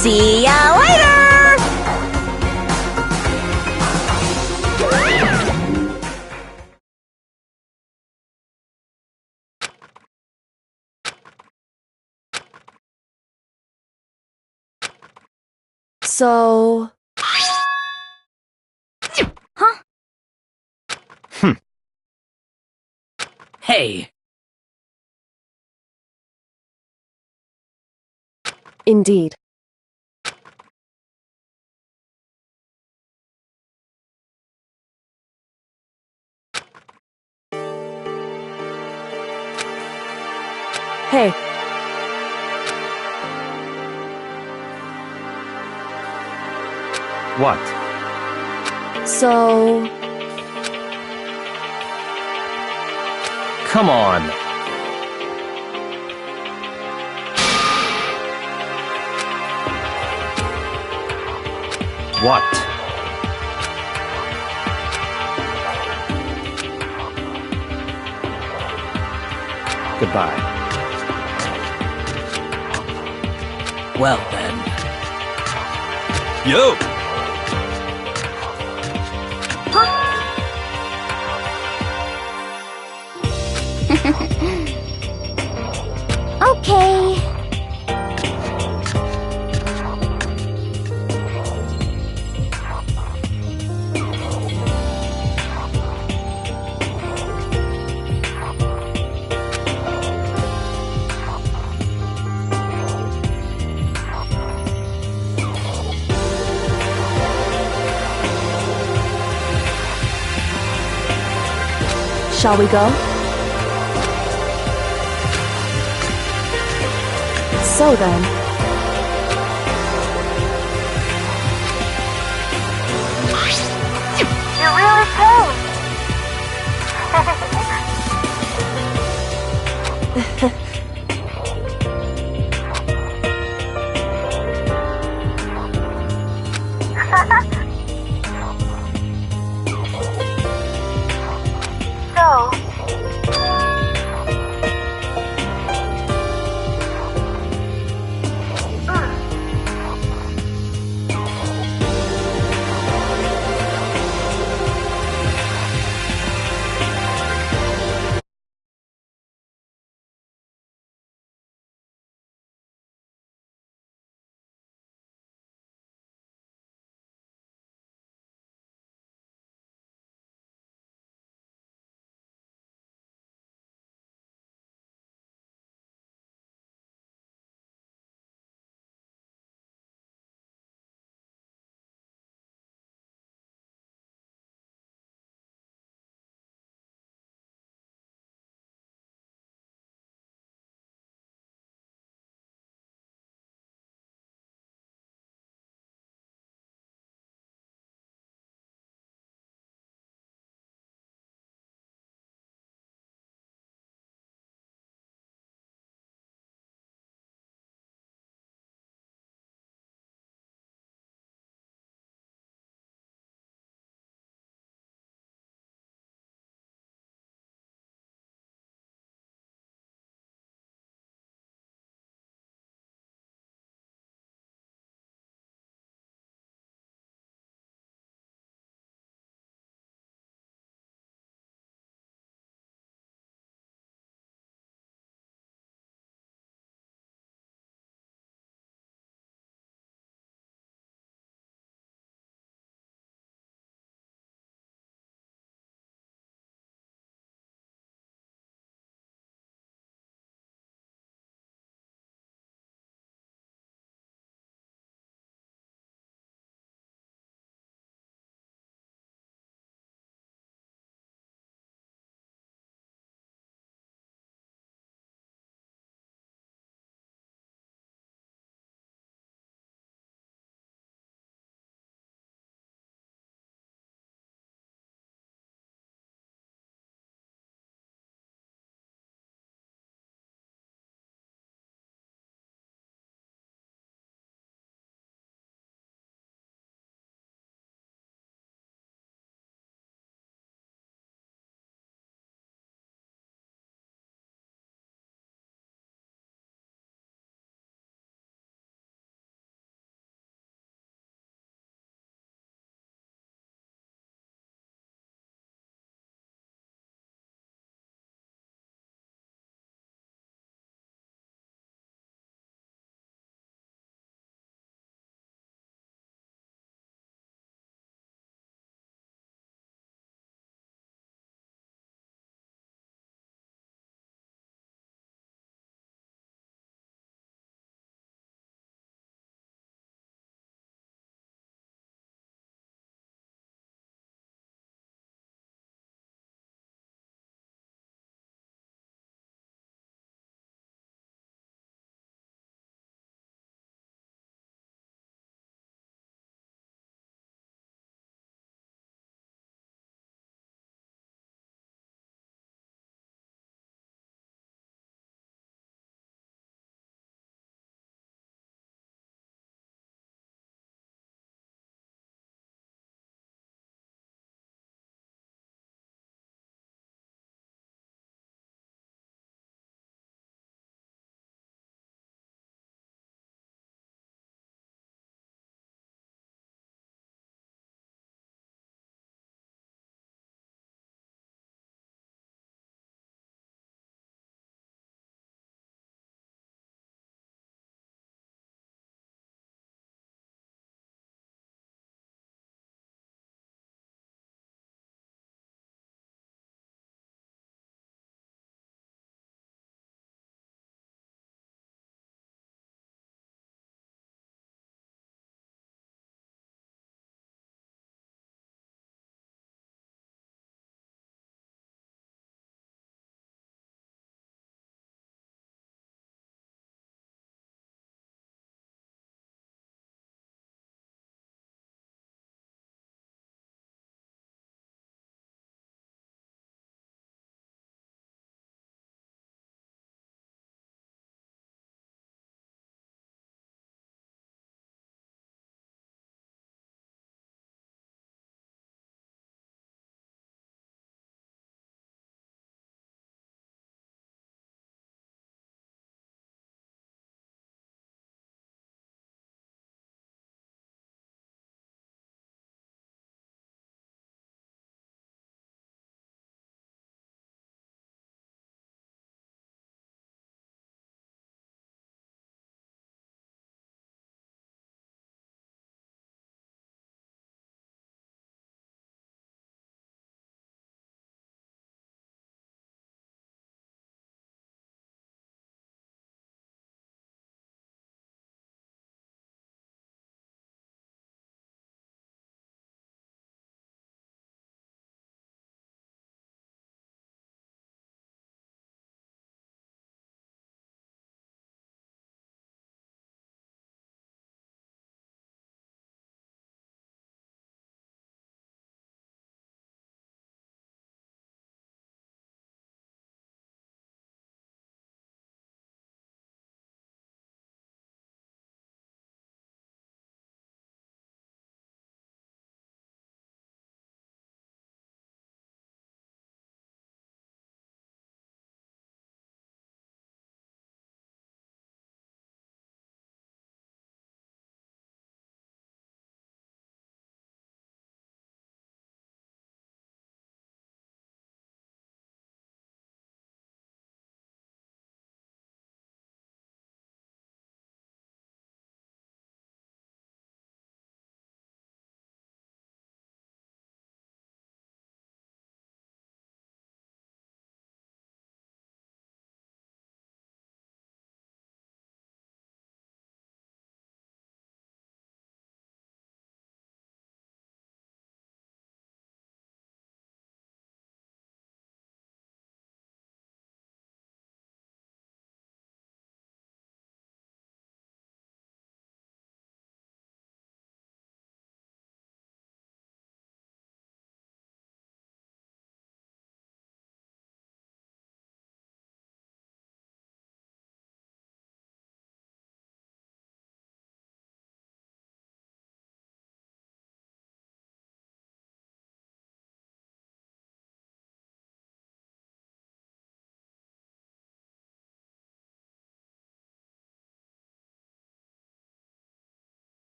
See ya later! so... Hey, Indeed. Hey, What? so... Come on. What? Goodbye. well then. Yo! Okay. Shall we go? So then, You're really cool.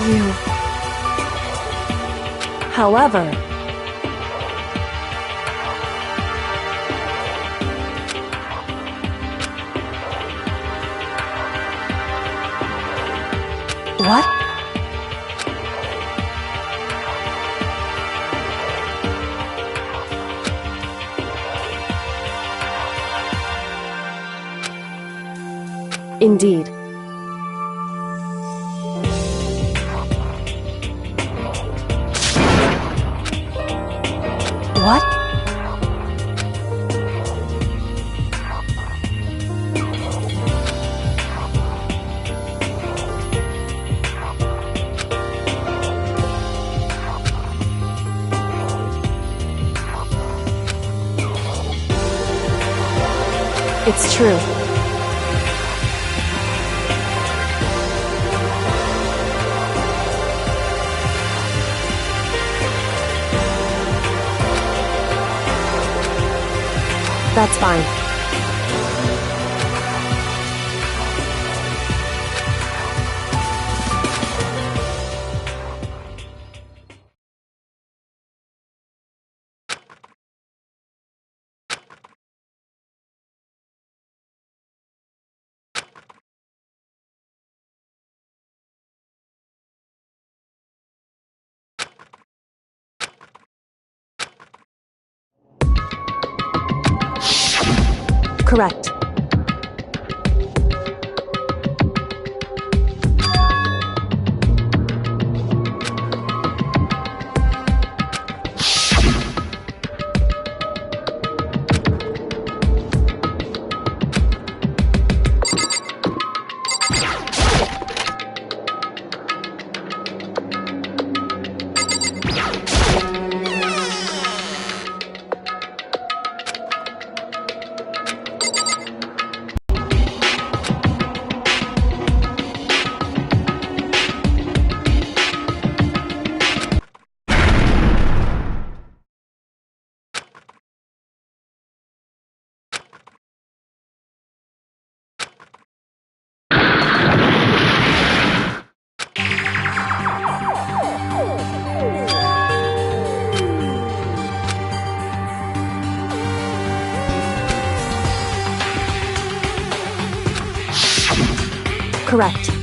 You. However, what? Indeed. What? It's true. That's fine. Correct. Correct.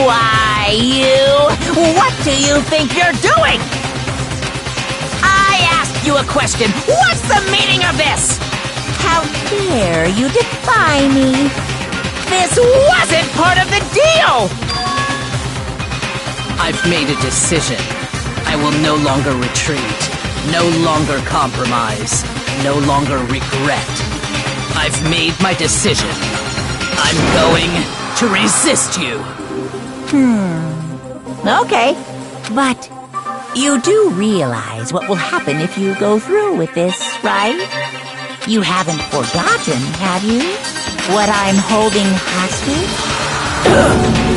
Why, what do you think you're doing? I asked you a question. What's the meaning of this? How dare you defy me? This wasn't part of the deal! I've made a decision. I will no longer retreat, no longer compromise, no longer regret. I've made my decision. I'm going to resist you. Okay, but you do realize what will happen if you go through with this, right? You haven't forgotten, have you? What I'm holding hostage?